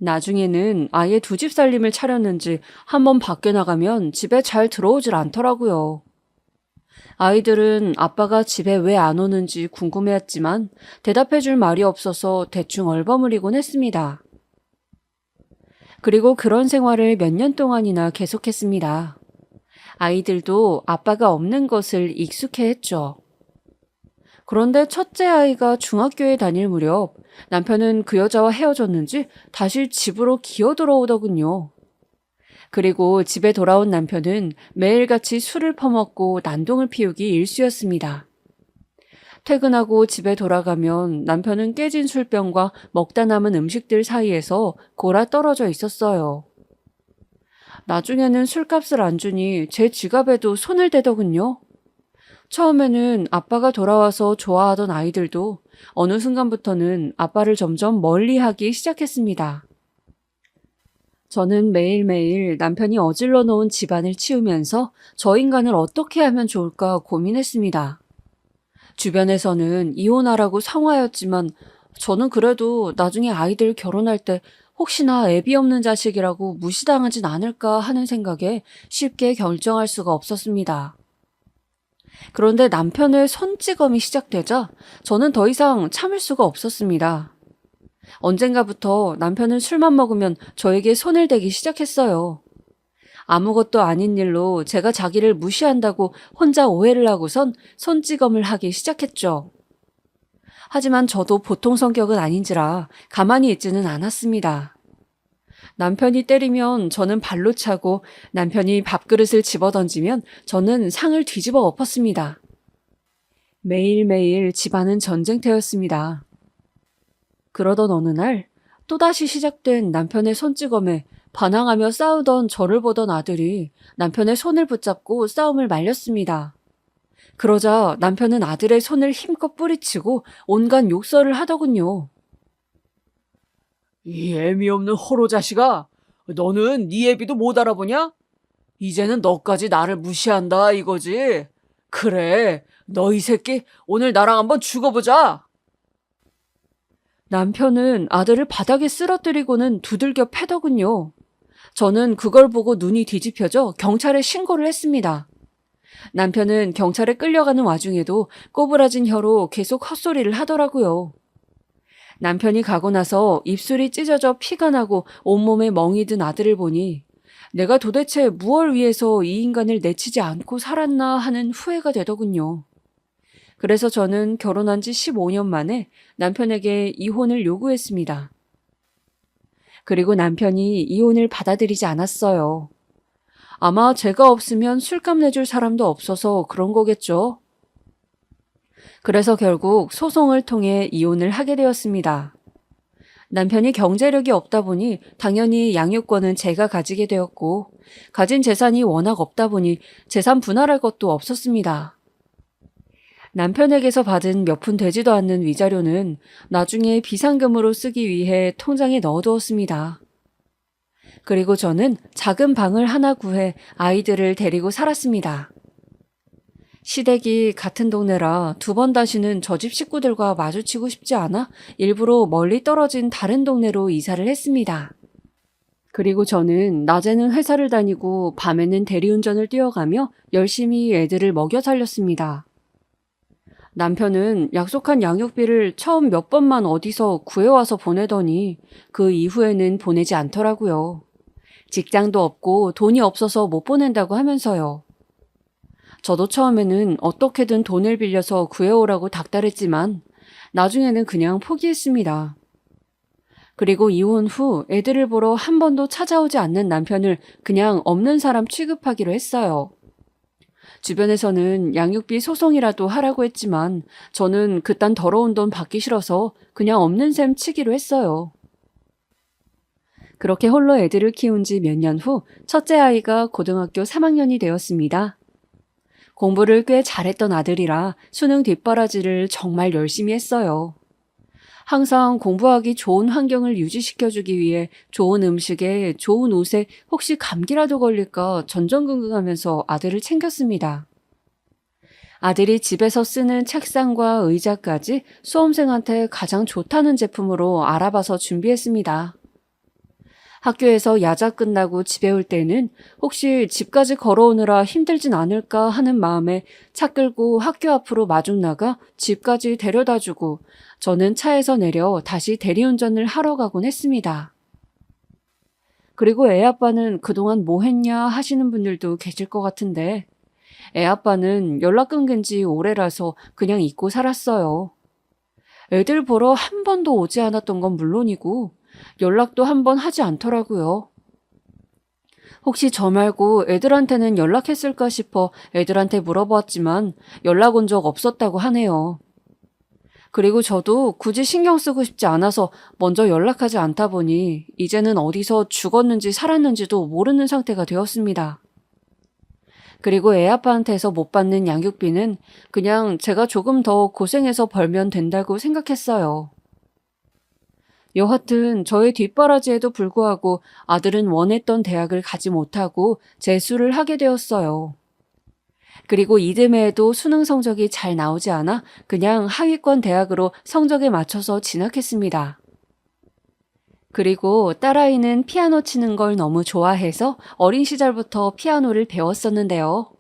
Speaker 3: 나중에는 아예 두 집 살림을 차렸는지 한번 밖에 나가면 집에 잘 들어오질 않더라고요. 아이들은 아빠가 집에 왜 안 오는지 궁금해했지만 대답해줄 말이 없어서 대충 얼버무리곤 했습니다. 그리고 그런 생활을 몇 년 동안이나 계속했습니다. 아이들도 아빠가 없는 것을 익숙해했죠. 그런데 첫째 아이가 중학교에 다닐 무렵 남편은 그 여자와 헤어졌는지 다시 집으로 기어 들어오더군요. 그리고 집에 돌아온 남편은 매일같이 술을 퍼먹고 난동을 피우기 일쑤였습니다. 퇴근하고 집에 돌아가면 남편은 깨진 술병과 먹다 남은 음식들 사이에서 골아 떨어져 있었어요. 나중에는 술값을 안 주니 제 지갑에도 손을 대더군요. 처음에는 아빠가 돌아와서 좋아하던 아이들도 어느 순간부터는 아빠를 점점 멀리하기 시작했습니다. 저는 매일매일 남편이 어질러 놓은 집안을 치우면서 저 인간을 어떻게 하면 좋을까 고민했습니다. 주변에서는 이혼하라고 성화였지만 저는 그래도 나중에 아이들 결혼할 때 혹시나 애비 없는 자식이라고 무시당하진 않을까 하는 생각에 쉽게 결정할 수가 없었습니다. 그런데 남편의 손찌검이 시작되자 저는 더 이상 참을 수가 없었습니다. 언젠가부터 남편은 술만 먹으면 저에게 손을 대기 시작했어요. 아무것도 아닌 일로 제가 자기를 무시한다고 혼자 오해를 하고선 손찌검을 하기 시작했죠. 하지만 저도 보통 성격은 아닌지라 가만히 있지는 않았습니다. 남편이 때리면 저는 발로 차고 남편이 밥그릇을 집어던지면 저는 상을 뒤집어 엎었습니다. 매일매일 집안은 전쟁터였습니다. 그러던 어느 날 또다시 시작된 남편의 손찌검에 반항하며 싸우던 저를 보던 아들이 남편의 손을 붙잡고 싸움을 말렸습니다. 그러자 남편은 아들의 손을 힘껏 뿌리치고 온갖 욕설을 하더군요.
Speaker 4: 이 애미 없는 호로 자식아, 너는 네 애비도 못 알아보냐? 이제는 너까지 나를 무시한다 이거지? 그래, 너 이 새끼 오늘 나랑 한번 죽어보자.
Speaker 3: 남편은 아들을 바닥에 쓰러뜨리고는 두들겨 패더군요. 저는 그걸 보고 눈이 뒤집혀져 경찰에 신고를 했습니다. 남편은 경찰에 끌려가는 와중에도 꼬부라진 혀로 계속 헛소리를 하더라고요. 남편이 가고 나서 입술이 찢어져 피가 나고 온몸에 멍이 든 아들을 보니 내가 도대체 무얼 위해서 이 인간을 내치지 않고 살았나 하는 후회가 되더군요. 그래서 저는 결혼한 지 15년 만에 남편에게 이혼을 요구했습니다. 그리고 남편이 이혼을 받아들이지 않았어요. 아마 제가 없으면 술값 내줄 사람도 없어서 그런 거겠죠. 그래서 결국 소송을 통해 이혼을 하게 되었습니다. 남편이 경제력이 없다 보니 당연히 양육권은 제가 가지게 되었고 가진 재산이 워낙 없다 보니 재산 분할할 것도 없었습니다. 남편에게서 받은 몇 푼 되지도 않는 위자료는 나중에 비상금으로 쓰기 위해 통장에 넣어두었습니다. 그리고 저는 작은 방을 하나 구해 아이들을 데리고 살았습니다. 시댁이 같은 동네라 두 번 다시는 저 집 식구들과 마주치고 싶지 않아 일부러 멀리 떨어진 다른 동네로 이사를 했습니다. 그리고 저는 낮에는 회사를 다니고 밤에는 대리운전을 뛰어가며 열심히 애들을 먹여 살렸습니다. 남편은 약속한 양육비를 처음 몇 번만 어디서 구해와서 보내더니 그 이후에는 보내지 않더라고요. 직장도 없고 돈이 없어서 못 보낸다고 하면서요. 저도 처음에는 어떻게든 돈을 빌려서 구해오라고 닥달했지만 나중에는 그냥 포기했습니다. 그리고 이혼 후 애들을 보러 한 번도 찾아오지 않는 남편을 그냥 없는 사람 취급하기로 했어요. 주변에서는 양육비 소송이라도 하라고 했지만 저는 그딴 더러운 돈 받기 싫어서 그냥 없는 셈 치기로 했어요. 그렇게 홀로 애들을 키운 지 몇 년 후 첫째 아이가 고등학교 3학년이 되었습니다. 공부를 꽤 잘했던 아들이라 수능 뒷바라지를 정말 열심히 했어요. 항상 공부하기 좋은 환경을 유지시켜주기 위해 좋은 음식에 좋은 옷에 혹시 감기라도 걸릴까 전전긍긍하면서 아들을 챙겼습니다. 아들이 집에서 쓰는 책상과 의자까지 수험생한테 가장 좋다는 제품으로 알아봐서 준비했습니다. 학교에서 야자 끝나고 집에 올 때는 혹시 집까지 걸어오느라 힘들진 않을까 하는 마음에 차 끌고 학교 앞으로 마중 나가 집까지 데려다주고 저는 차에서 내려 다시 대리운전을 하러 가곤 했습니다. 그리고 애 아빠는 그동안 뭐 했냐 하시는 분들도 계실 것 같은데 애 아빠는 연락 끊긴 지 오래라서 그냥 잊고 살았어요. 애들 보러 한 번도 오지 않았던 건 물론이고 연락도 한 번 하지 않더라고요. 혹시 저 말고 애들한테는 연락했을까 싶어 애들한테 물어보았지만 연락 온 적 없었다고 하네요. 그리고 저도 굳이 신경 쓰고 싶지 않아서 먼저 연락하지 않다 보니 이제는 어디서 죽었는지 살았는지도 모르는 상태가 되었습니다. 그리고 애 아빠한테서 못 받는 양육비는 그냥 제가 조금 더 고생해서 벌면 된다고 생각했어요. 여하튼 저의 뒷바라지에도 불구하고 아들은 원했던 대학을 가지 못하고 재수를 하게 되었어요. 그리고 이듬해에도 수능 성적이 잘 나오지 않아 그냥 하위권 대학으로 성적에 맞춰서 진학했습니다. 그리고 딸아이는 피아노 치는 걸 너무 좋아해서 어린 시절부터 피아노를 배웠었는데요.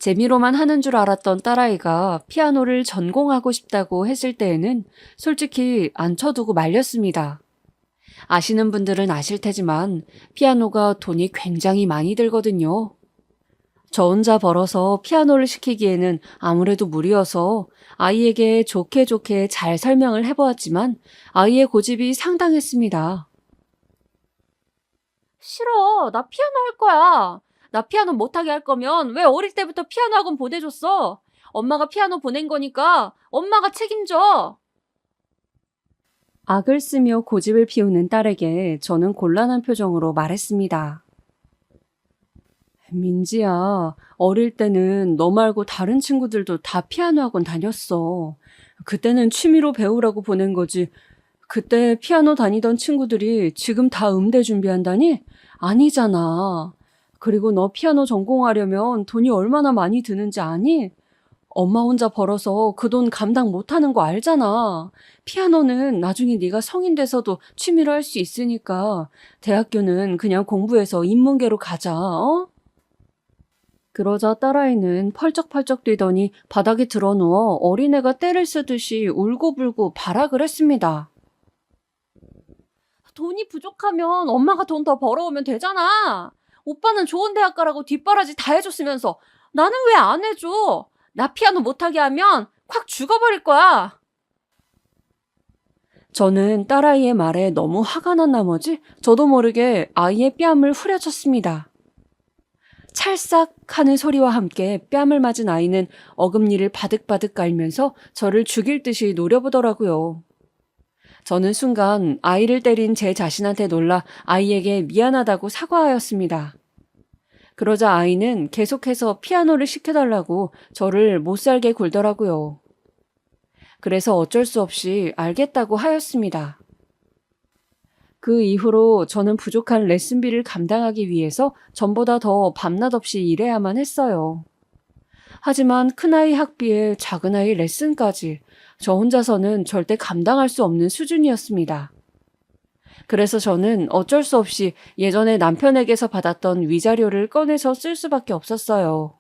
Speaker 3: 재미로만 하는 줄 알았던 딸아이가 피아노를 전공하고 싶다고 했을 때에는 솔직히 안 쳐두고 말렸습니다. 아시는 분들은 아실 테지만 피아노가 돈이 굉장히 많이 들거든요. 저 혼자 벌어서 피아노를 시키기에는 아무래도 무리여서 아이에게 좋게 좋게 잘 설명을 해보았지만 아이의 고집이 상당했습니다. 싫어. 나 피아노 할 거야. 나 피아노 못하게 할 거면 왜 어릴 때부터 피아노 학원 보내줬어? 엄마가 피아노 보낸 거니까 엄마가 책임져. 악을 쓰며 고집을 피우는 딸에게 저는 곤란한 표정으로 말했습니다. 민지야, 어릴 때는 너 말고 다른 친구들도 다 피아노 학원 다녔어. 그때는 취미로 배우라고 보낸 거지. 그때 피아노 다니던 친구들이 지금 다 음대 준비한다니? 아니잖아. 그리고 너 피아노 전공하려면 돈이 얼마나 많이 드는지 아니? 엄마 혼자 벌어서 그 돈 감당 못하는 거 알잖아. 피아노는 나중에 네가 성인 돼서도 취미로 할 수 있으니까 대학교는 그냥 공부해서 인문계로 가자, 어? 그러자 딸아이는 펄쩍펄쩍 뛰더니 바닥에 드러누워 어린애가 떼를 쓰듯이 울고불고 발악을 했습니다. 돈이 부족하면 엄마가 돈 더 벌어오면 되잖아. 오빠는 좋은 대학 가라고 뒷바라지 다 해줬으면서 나는 왜 안 해줘? 나 피아노 못하게 하면 확 죽어버릴 거야. 저는 딸아이의 말에 너무 화가 난 나머지 저도 모르게 아이의 뺨을 후려쳤습니다. 찰싹 하는 소리와 함께 뺨을 맞은 아이는 어금니를 바득바득 깔면서 저를 죽일 듯이 노려보더라고요. 저는 순간 아이를 때린 제 자신한테 놀라 아이에게 미안하다고 사과하였습니다. 그러자 아이는 계속해서 피아노를 시켜달라고 저를 못살게 굴더라고요. 그래서 어쩔 수 없이 알겠다고 하였습니다. 그 이후로 저는 부족한 레슨비를 감당하기 위해서 전보다 더 밤낮 없이 일해야만 했어요. 하지만 큰아이 학비에 작은아이 레슨까지 저 혼자서는 절대 감당할 수 없는 수준이었습니다. 그래서 저는 어쩔 수 없이 예전에 남편에게서 받았던 위자료를 꺼내서 쓸 수밖에 없었어요.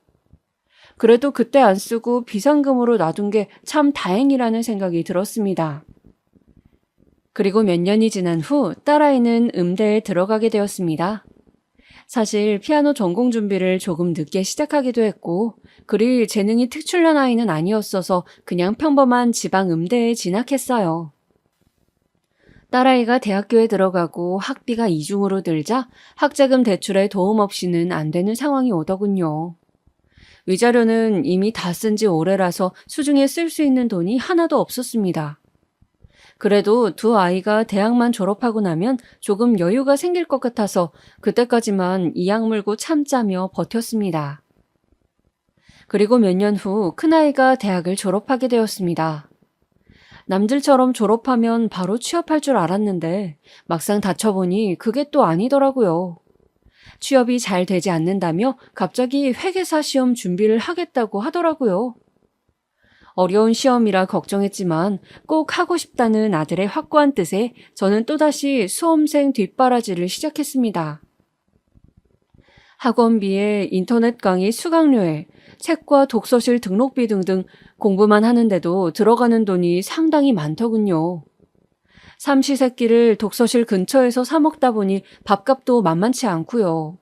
Speaker 3: 그래도 그때 안 쓰고 비상금으로 놔둔 게 참 다행이라는 생각이 들었습니다. 그리고 몇 년이 지난 후 딸아이는 음대에 들어가게 되었습니다. 사실 피아노 전공 준비를 조금 늦게 시작하기도 했고, 그리 재능이 특출난 아이는 아니었어서 그냥 평범한 지방 음대에 진학했어요. 딸아이가 대학교에 들어가고 학비가 이중으로 들자 학자금 대출에 도움 없이는 안 되는 상황이 오더군요. 위자료는 이미 다 쓴 지 오래라서 수중에 쓸 수 있는 돈이 하나도 없었습니다. 그래도 두 아이가 대학만 졸업하고 나면 조금 여유가 생길 것 같아서 그때까지만 이 약 물고 참자며 버텼습니다. 그리고 몇 년 후 큰아이가 대학을 졸업하게 되었습니다. 남들처럼 졸업하면 바로 취업할 줄 알았는데 막상 다쳐보니 그게 또 아니더라고요. 취업이 잘 되지 않는다며 갑자기 회계사 시험 준비를 하겠다고 하더라고요. 어려운 시험이라 걱정했지만 꼭 하고 싶다는 아들의 확고한 뜻에 저는 또다시 수험생 뒷바라지를 시작했습니다. 학원비에 인터넷 강의 수강료에 책과 독서실 등록비 등등 공부만 하는데도 들어가는 돈이 상당히 많더군요. 삼시세끼를 독서실 근처에서 사 먹다 보니 밥값도 만만치 않고요.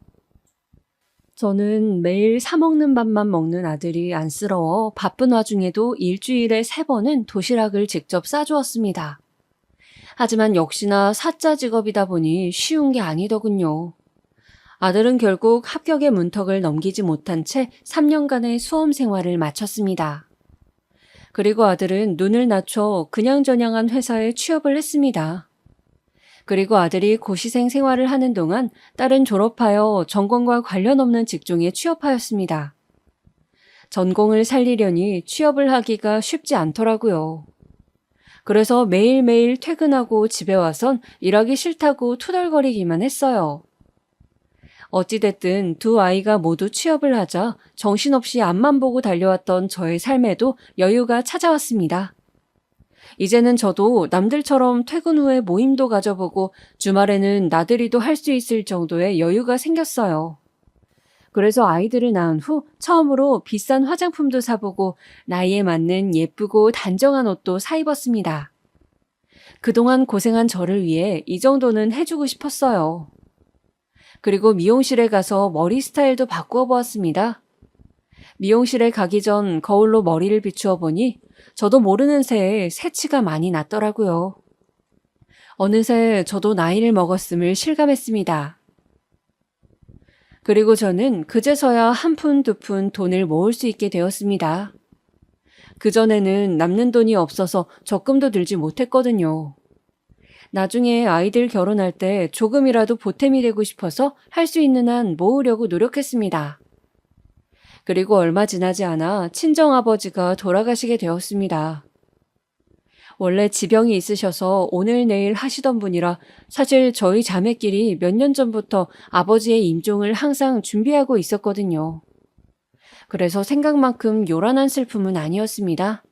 Speaker 3: 저는 매일 사 먹는 밥만 먹는 아들이 안쓰러워 바쁜 와중에도 일주일에 3번은 도시락을 직접 싸주었습니다. 하지만 역시나 사자 직업이다 보니 쉬운 게 아니더군요. 아들은 결국 합격의 문턱을 넘기지 못한 채 3년간의 수험 생활을 마쳤습니다. 그리고 아들은 눈을 낮춰 그냥저냥한 회사에 취업을 했습니다. 그리고 아들이 고시생 생활을 하는 동안 딸은 졸업하여 전공과 관련 없는 직종에 취업하였습니다. 전공을 살리려니 취업을 하기가 쉽지 않더라고요. 그래서 매일매일 퇴근하고 집에 와선 일하기 싫다고 투덜거리기만 했어요. 어찌됐든 두 아이가 모두 취업을 하자 정신없이 앞만 보고 달려왔던 저의 삶에도 여유가 찾아왔습니다. 이제는 저도 남들처럼 퇴근 후에 모임도 가져보고 주말에는 나들이도 할 수 있을 정도의 여유가 생겼어요. 그래서 아이들을 낳은 후 처음으로 비싼 화장품도 사보고 나이에 맞는 예쁘고 단정한 옷도 사 입었습니다. 그동안 고생한 저를 위해 이 정도는 해주고 싶었어요. 그리고 미용실에 가서 머리 스타일도 바꾸어 보았습니다. 미용실에 가기 전 거울로 머리를 비추어 보니 저도 모르는 새에 새치가 많이 났더라고요. 어느새 저도 나이를 먹었음을 실감했습니다. 그리고 저는 그제서야 한 푼 두 푼 돈을 모을 수 있게 되었습니다. 그전에는 남는 돈이 없어서 적금도 들지 못했거든요. 나중에 아이들 결혼할 때 조금이라도 보탬이 되고 싶어서 할 수 있는 한 모으려고 노력했습니다. 그리고 얼마 지나지 않아 친정아버지가 돌아가시게 되었습니다. 원래 지병이 있으셔서 오늘 내일 하시던 분이라 사실 저희 자매끼리 몇 년 전부터 아버지의 임종을 항상 준비하고 있었거든요. 그래서 생각만큼 요란한 슬픔은 아니었습니다.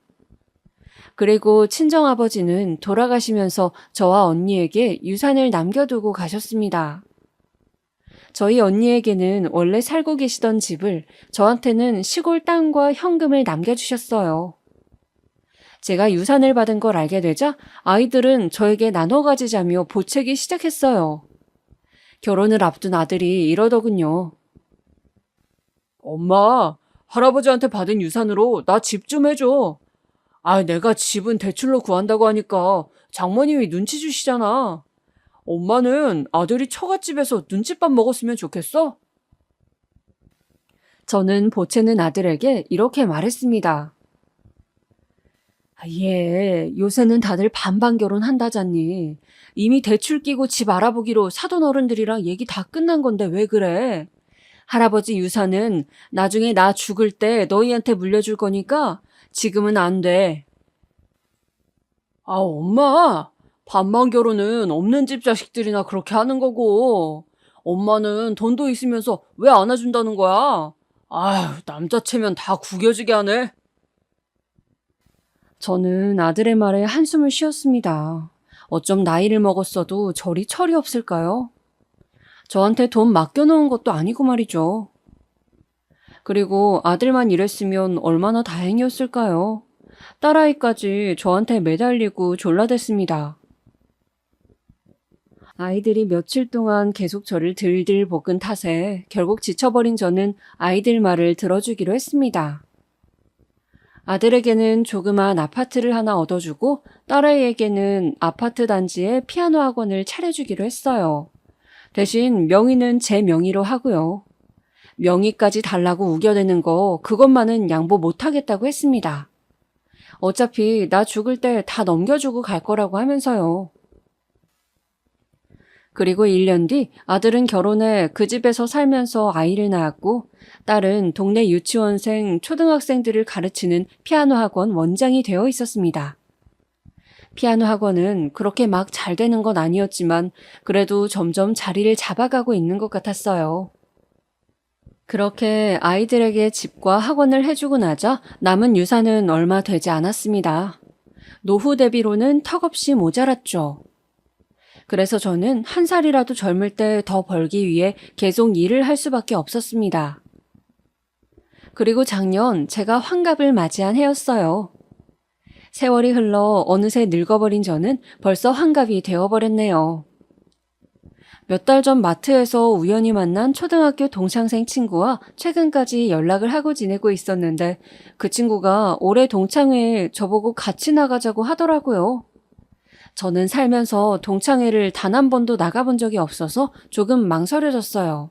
Speaker 3: 그리고 친정아버지는 돌아가시면서 저와 언니에게 유산을 남겨두고 가셨습니다. 저희 언니에게는 원래 살고 계시던 집을, 저한테는 시골 땅과 현금을 남겨주셨어요. 제가 유산을 받은 걸 알게 되자 아이들은 저에게 나눠 가지자며 보채기 시작했어요. 결혼을 앞둔 아들이 이러더군요.
Speaker 4: 엄마, 할아버지한테 받은 유산으로 나 집 좀 해줘. 내가 집은 대출로 구한다고 하니까 장모님이 눈치 주시잖아. 엄마는 아들이 처갓집에서 눈칫밥 먹었으면 좋겠어?
Speaker 3: 저는 보채는 아들에게 이렇게 말했습니다. 요새는 다들 반반 결혼한다잖니. 이미 대출 끼고 집 알아보기로 사돈 어른들이랑 얘기 다 끝난 건데 왜 그래? 할아버지 유산은 나중에 나 죽을 때 너희한테 물려줄 거니까 지금은 안 돼.
Speaker 4: 엄마, 반반 결혼은 없는 집 자식들이나 그렇게 하는 거고, 엄마는 돈도 있으면서 왜 안아준다는 거야? 아휴, 남자체면 다 구겨지게 하네.
Speaker 3: 저는 아들의 말에 한숨을 쉬었습니다. 어쩜 나이를 먹었어도 저리 철이 없을까요? 저한테 돈 맡겨놓은 것도 아니고 말이죠. 그리고 아들만 이랬으면 얼마나 다행이었을까요? 딸아이까지 저한테 매달리고 졸라댔습니다. 아이들이 며칠 동안 계속 저를 들들 볶은 탓에 결국 지쳐버린 저는 아이들 말을 들어주기로 했습니다. 아들에게는 조그만 아파트를 하나 얻어주고 딸아이에게는 아파트 단지에 피아노 학원을 차려주기로 했어요. 대신 명의는 제 명의로 하고요. 명의까지 달라고 우겨대는 거 그것만은 양보 못하겠다고 했습니다. 어차피 나 죽을 때 다 넘겨주고 갈 거라고 하면서요. 그리고 1년 뒤 아들은 결혼해 그 집에서 살면서 아이를 낳았고 딸은 동네 유치원생 초등학생들을 가르치는 피아노 학원 원장이 되어 있었습니다. 피아노 학원은 그렇게 막 잘 되는 건 아니었지만 그래도 점점 자리를 잡아가고 있는 것 같았어요. 그렇게 아이들에게 집과 학원을 해주고 나자 남은 유산은 얼마 되지 않았습니다. 노후 대비로는 턱없이 모자랐죠. 그래서 저는 한 살이라도 젊을 때 더 벌기 위해 계속 일을 할 수밖에 없었습니다. 그리고 작년 제가 환갑을 맞이한 해였어요. 세월이 흘러 어느새 늙어버린 저는 벌써 환갑이 되어버렸네요. 몇 달 전 마트에서 우연히 만난 초등학교 동창생 친구와 최근까지 연락을 하고 지내고 있었는데 그 친구가 올해 동창회에 저보고 같이 나가자고 하더라고요. 저는 살면서 동창회를 단 한 번도 나가본 적이 없어서 조금 망설여졌어요.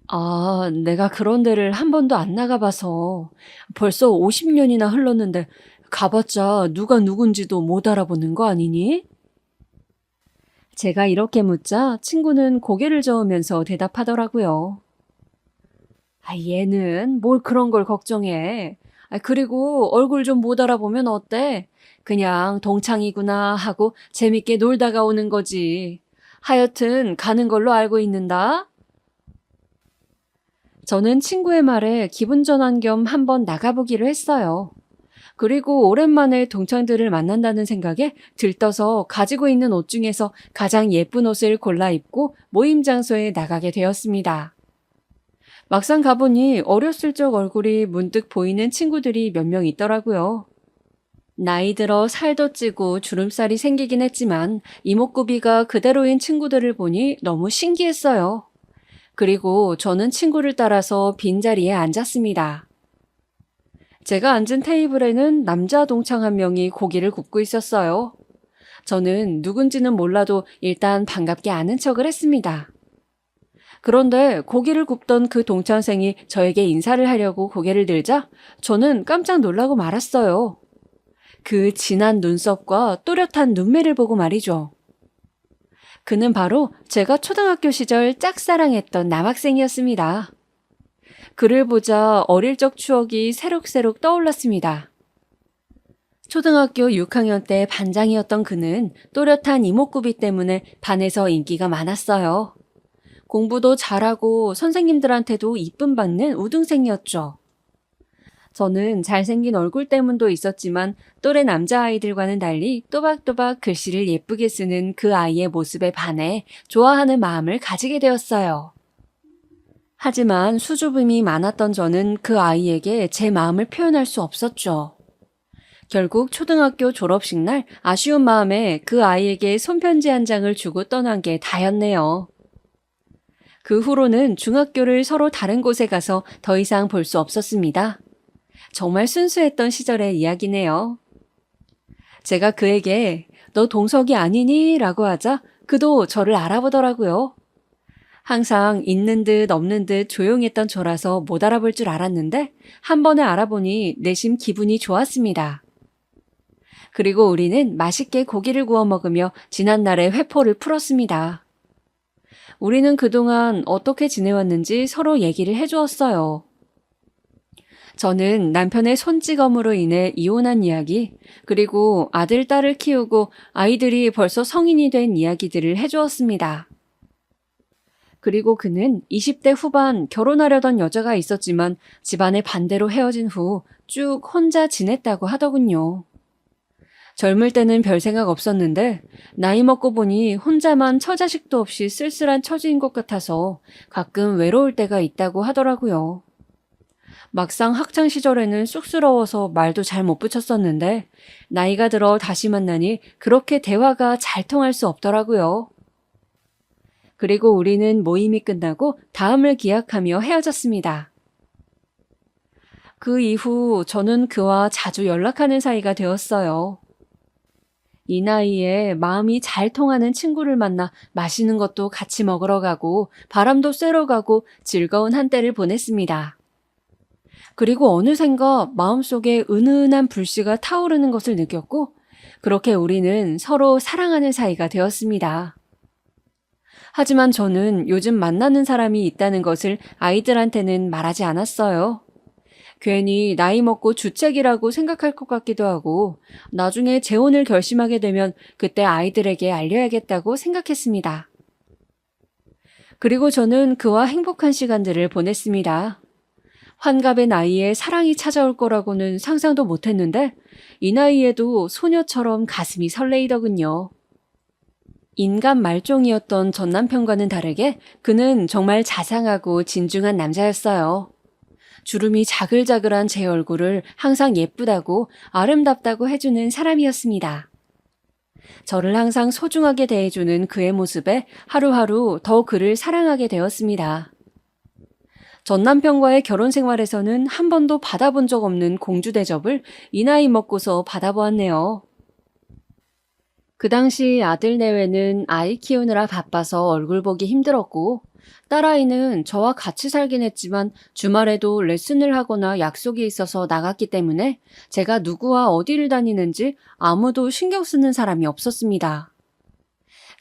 Speaker 3: 아, 내가 그런 데를 한 번도 안 나가봐서 벌써 50년이나 흘렀는데 가봤자 누가 누군지도 못 알아보는 거 아니니? 제가 이렇게 묻자 친구는 고개를 저으면서 대답하더라고요. 아, 얘는 뭘 그런 걸 걱정해. 아, 그리고 얼굴 좀 못 알아보면 어때? 그냥 동창이구나 하고 재밌게 놀다가 오는 거지. 하여튼 가는 걸로 알고 있는다. 저는 친구의 말에 기분 전환 겸 한번 나가보기로 했어요. 그리고 오랜만에 동창들을 만난다는 생각에 들떠서 가지고 있는 옷 중에서 가장 예쁜 옷을 골라 입고 모임 장소에 나가게 되었습니다. 막상 가보니 어렸을 적 얼굴이 문득 보이는 친구들이 몇 명 있더라고요. 나이 들어 살도 찌고 주름살이 생기긴 했지만 이목구비가 그대로인 친구들을 보니 너무 신기했어요. 그리고 저는 친구를 따라서 빈자리에 앉았습니다. 제가 앉은 테이블에는 남자 동창 한 명이 고기를 굽고 있었어요. 저는 누군지는 몰라도 일단 반갑게 아는 척을 했습니다. 그런데 고기를 굽던 그 동창생이 저에게 인사를 하려고 고개를 들자 저는 깜짝 놀라고 말았어요. 그 진한 눈썹과 또렷한 눈매를 보고 말이죠. 그는 바로 제가 초등학교 시절 짝사랑했던 남학생이었습니다. 그를 보자 어릴 적 추억이 새록새록 떠올랐습니다. 초등학교 6학년 때 반장이었던 그는 또렷한 이목구비 때문에 반에서 인기가 많았어요. 공부도 잘하고 선생님들한테도 이쁨 받는 우등생이었죠. 저는 잘생긴 얼굴 때문도 있었지만 또래 남자아이들과는 달리 또박또박 글씨를 예쁘게 쓰는 그 아이의 모습에 반해 좋아하는 마음을 가지게 되었어요. 하지만 수줍음이 많았던 저는 그 아이에게 제 마음을 표현할 수 없었죠. 결국 초등학교 졸업식 날 아쉬운 마음에 그 아이에게 손편지 한 장을 주고 떠난 게 다였네요. 그 후로는 중학교를 서로 다른 곳에 가서 더 이상 볼 수 없었습니다. 정말 순수했던 시절의 이야기네요. 제가 그에게 너 동석이 아니니? 라고 하자 그도 저를 알아보더라고요. 항상 있는 듯 없는 듯 조용했던 저라서 못 알아볼 줄 알았는데 한 번에 알아보니 내심 기분이 좋았습니다. 그리고 우리는 맛있게 고기를 구워 먹으며 지난날의 회포를 풀었습니다. 우리는 그동안 어떻게 지내왔는지 서로 얘기를 해주었어요. 저는 남편의 손찌검으로 인해 이혼한 이야기, 그리고 아들, 딸을 키우고 아이들이 벌써 성인이 된 이야기들을 해주었습니다. 그리고 그는 20대 후반 결혼하려던 여자가 있었지만 집안의 반대로 헤어진 후 쭉 혼자 지냈다고 하더군요. 젊을 때는 별 생각 없었는데 나이 먹고 보니 혼자만 처자식도 없이 쓸쓸한 처지인 것 같아서 가끔 외로울 때가 있다고 하더라고요. 막상 학창 시절에는 쑥스러워서 말도 잘 못 붙였었는데 나이가 들어 다시 만나니 그렇게 대화가 잘 통할 수 없더라고요. 그리고 우리는 모임이 끝나고 다음을 기약하며 헤어졌습니다. 그 이후 저는 그와 자주 연락하는 사이가 되었어요. 이 나이에 마음이 잘 통하는 친구를 만나 맛있는 것도 같이 먹으러 가고 바람도 쐬러 가고 즐거운 한때를 보냈습니다. 그리고 어느샌가 마음속에 은은한 불씨가 타오르는 것을 느꼈고 그렇게 우리는 서로 사랑하는 사이가 되었습니다. 하지만 저는 요즘 만나는 사람이 있다는 것을 아이들한테는 말하지 않았어요. 괜히 나이 먹고 주책이라고 생각할 것 같기도 하고 나중에 재혼을 결심하게 되면 그때 아이들에게 알려야겠다고 생각했습니다. 그리고 저는 그와 행복한 시간들을 보냈습니다. 환갑의 나이에 사랑이 찾아올 거라고는 상상도 못했는데 이 나이에도 소녀처럼 가슴이 설레이더군요. 인간 말종이었던 전 남편과는 다르게 그는 정말 자상하고 진중한 남자였어요. 주름이 자글자글한 제 얼굴을 항상 예쁘다고 아름답다고 해주는 사람이었습니다. 저를 항상 소중하게 대해주는 그의 모습에 하루하루 더 그를 사랑하게 되었습니다. 전 남편과의 결혼 생활에서는 한 번도 받아본 적 없는 공주 대접을 이 나이 먹고서 받아보았네요. 그 당시 아들 내외는 아이 키우느라 바빠서 얼굴 보기 힘들었고 딸아이는 저와 같이 살긴 했지만 주말에도 레슨을 하거나 약속이 있어서 나갔기 때문에 제가 누구와 어디를 다니는지 아무도 신경 쓰는 사람이 없었습니다.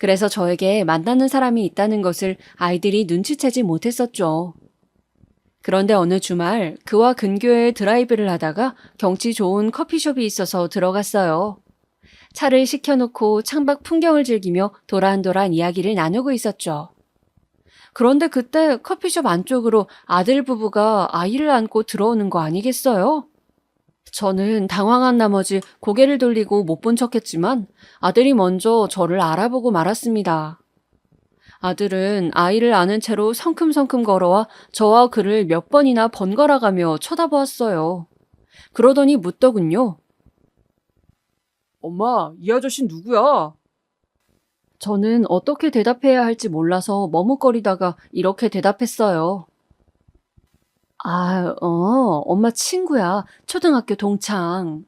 Speaker 3: 그래서 저에게 만나는 사람이 있다는 것을 아이들이 눈치채지 못했었죠. 그런데 어느 주말 그와 근교에 드라이브를 하다가 경치 좋은 커피숍이 있어서 들어갔어요. 차를 시켜놓고 창밖 풍경을 즐기며 도란도란 이야기를 나누고 있었죠. 그런데 그때 커피숍 안쪽으로 아들 부부가 아이를 안고 들어오는 거 아니겠어요? 저는 당황한 나머지 고개를 돌리고 못 본 척했지만 아들이 먼저 저를 알아보고 말았습니다. 아들은 아이를 안은 채로 성큼성큼 걸어와 저와 그를 몇 번이나 번갈아가며 쳐다보았어요. 그러더니 묻더군요.
Speaker 4: 엄마, 이 아저씨 누구야?
Speaker 3: 저는 어떻게 대답해야 할지 몰라서 머뭇거리다가 이렇게 대답했어요. 엄마 친구야. 초등학교 동창.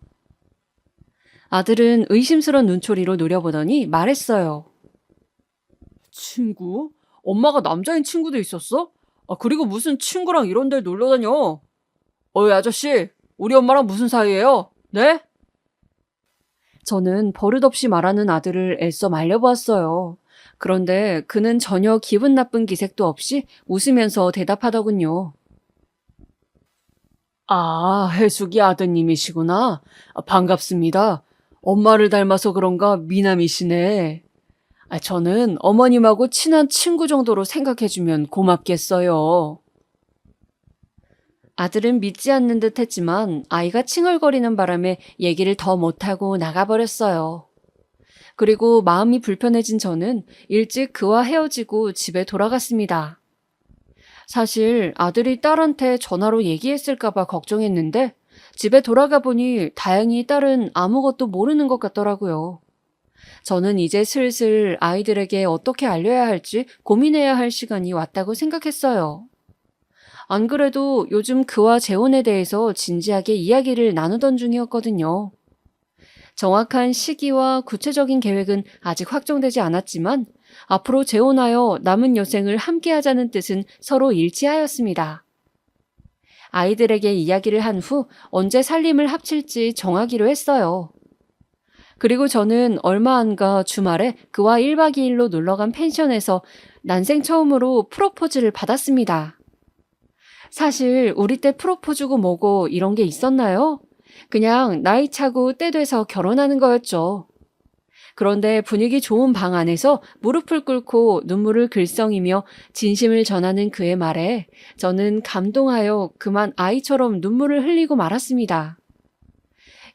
Speaker 3: 아들은 의심스런 눈초리로 노려보더니 말했어요.
Speaker 4: 친구? 엄마가 남자인 친구도 있었어? 그리고 무슨 친구랑 이런 데를 놀러 다녀? 어이, 아저씨, 우리 엄마랑 무슨 사이예요? 네?
Speaker 3: 저는 버릇없이 말하는 아들을 애써 말려보았어요. 그런데 그는 전혀 기분 나쁜 기색도 없이 웃으면서 대답하더군요.
Speaker 4: 해숙이 아드님이시구나. 반갑습니다. 엄마를 닮아서 그런가 미남이시네. 저는 어머님하고 친한 친구 정도로 생각해주면 고맙겠어요.
Speaker 3: 아들은 믿지 않는 듯 했지만 아이가 칭얼거리는 바람에 얘기를 더 못하고 나가버렸어요. 그리고 마음이 불편해진 저는 일찍 그와 헤어지고 집에 돌아갔습니다. 사실 아들이 딸한테 전화로 얘기했을까봐 걱정했는데 집에 돌아가 보니 다행히 딸은 아무것도 모르는 것 같더라고요. 저는 이제 슬슬 아이들에게 어떻게 알려야 할지 고민해야 할 시간이 왔다고 생각했어요. 안 그래도 요즘 그와 재혼에 대해서 진지하게 이야기를 나누던 중이었거든요. 정확한 시기와 구체적인 계획은 아직 확정되지 않았지만 앞으로 재혼하여 남은 여생을 함께하자는 뜻은 서로 일치하였습니다. 아이들에게 이야기를 한 후 언제 살림을 합칠지 정하기로 했어요. 그리고 저는 얼마 안 가 주말에 그와 1박 2일로 놀러간 펜션에서 난생 처음으로 프로포즈를 받았습니다. 사실 우리 때 프로포즈고 뭐고 이런 게 있었나요? 그냥 나이 차고 때 돼서 결혼하는 거였죠. 그런데 분위기 좋은 방 안에서 무릎을 꿇고 눈물을 글썽이며 진심을 전하는 그의 말에 저는 감동하여 그만 아이처럼 눈물을 흘리고 말았습니다.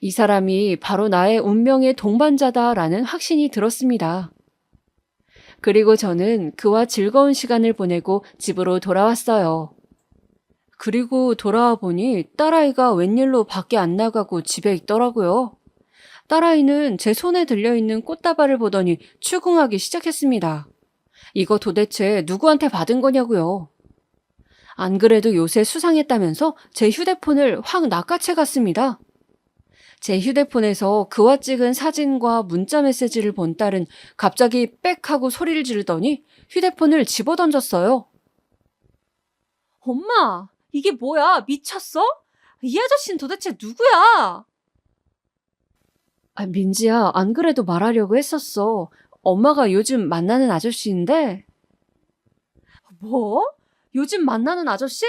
Speaker 3: 이 사람이 바로 나의 운명의 동반자다라는 확신이 들었습니다. 그리고 저는 그와 즐거운 시간을 보내고 집으로 돌아왔어요. 그리고 돌아와 보니 딸아이가 웬일로 밖에 안 나가고 집에 있더라고요. 딸아이는 제 손에 들려있는 꽃다발을 보더니 추궁하기 시작했습니다. 이거 도대체 누구한테 받은 거냐고요. 안 그래도 요새 수상했다면서 제 휴대폰을 확 낚아채 갔습니다. 제 휴대폰에서 그와 찍은 사진과 문자 메시지를 본 딸은 갑자기 빽 하고 소리를 지르더니 휴대폰을 집어던졌어요. 엄마, 이게 뭐야? 미쳤어? 이 아저씨는 도대체 누구야? 민지야, 안 그래도 말하려고 했었어. 엄마가 요즘 만나는 아저씨인데. 뭐? 요즘 만나는 아저씨?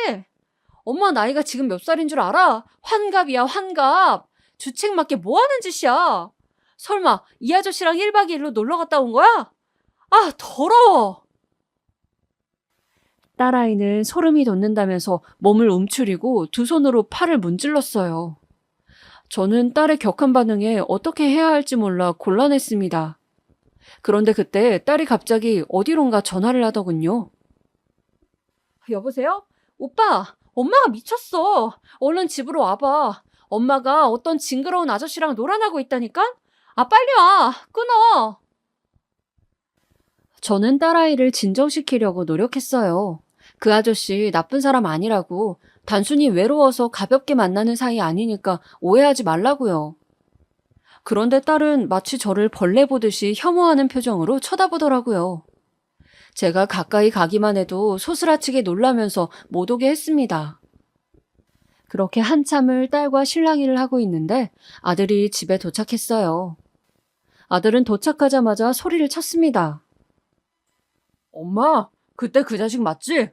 Speaker 3: 엄마 나이가 지금 몇 살인 줄 알아? 환갑이야, 환갑. 주책 맞게 뭐 하는 짓이야? 설마 이 아저씨랑 1박 2일로 놀러 갔다 온 거야? 아, 더러워. 딸아이는 소름이 돋는다면서 몸을 움츠리고 두 손으로 팔을 문질렀어요. 저는 딸의 격한 반응에 어떻게 해야 할지 몰라 곤란했습니다. 그런데 그때 딸이 갑자기 어디론가 전화를 하더군요. 여보세요? 오빠, 엄마가 미쳤어. 얼른 집으로 와봐. 엄마가 어떤 징그러운 아저씨랑 놀아나고 있다니까? 아, 빨리 와. 끊어. 저는 딸아이를 진정시키려고 노력했어요. 그 아저씨 나쁜 사람 아니라고. 단순히 외로워서 가볍게 만나는 사이 아니니까 오해하지 말라고요. 그런데 딸은 마치 저를 벌레 보듯이 혐오하는 표정으로 쳐다보더라고요. 제가 가까이 가기만 해도 소스라치게 놀라면서 못 오게 했습니다. 그렇게 한참을 딸과 실랑이를 하고 있는데 아들이 집에 도착했어요. 아들은 도착하자마자 소리를 쳤습니다.
Speaker 4: 엄마, 그때 그 자식 맞지?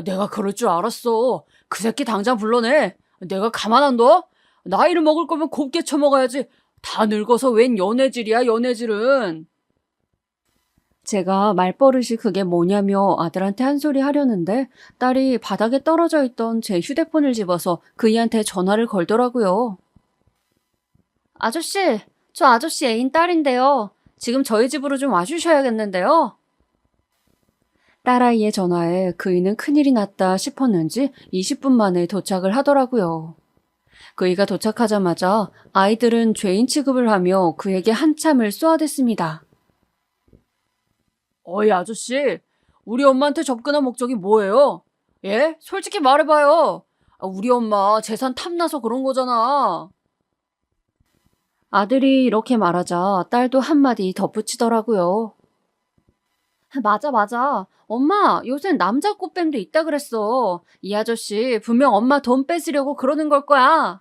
Speaker 4: 내가 그럴 줄 알았어. 그 새끼 당장 불러내. 내가 가만 안 둬? 나이를 먹을 거면 곱게 처먹어야지. 다 늙어서 웬 연애질이야, 연애질은.
Speaker 3: 제가 말버릇이 그게 뭐냐며 아들한테 한 소리 하려는데 딸이 바닥에 떨어져 있던 제 휴대폰을 집어서 그이한테 전화를 걸더라고요. 아저씨, 저 아저씨 애인 딸인데요. 지금 저희 집으로 좀 와주셔야겠는데요. 딸아이의 전화에 그이는 큰일이 났다 싶었는지 20분 만에 도착을 하더라고요. 그이가 도착하자마자 아이들은 죄인 취급을 하며 그에게 한참을 쏘아댔습니다.
Speaker 4: 어이, 아저씨. 우리 엄마한테 접근한 목적이 뭐예요? 예? 솔직히 말해봐요. 우리 엄마 재산 탐나서 그런 거잖아.
Speaker 3: 아들이 이렇게 말하자 딸도 한마디 덧붙이더라고요. 맞아. 엄마, 요샌 남자 꽃뱀도 있다 그랬어. 이 아저씨 분명 엄마 돈 뺏으려고 그러는 걸 거야.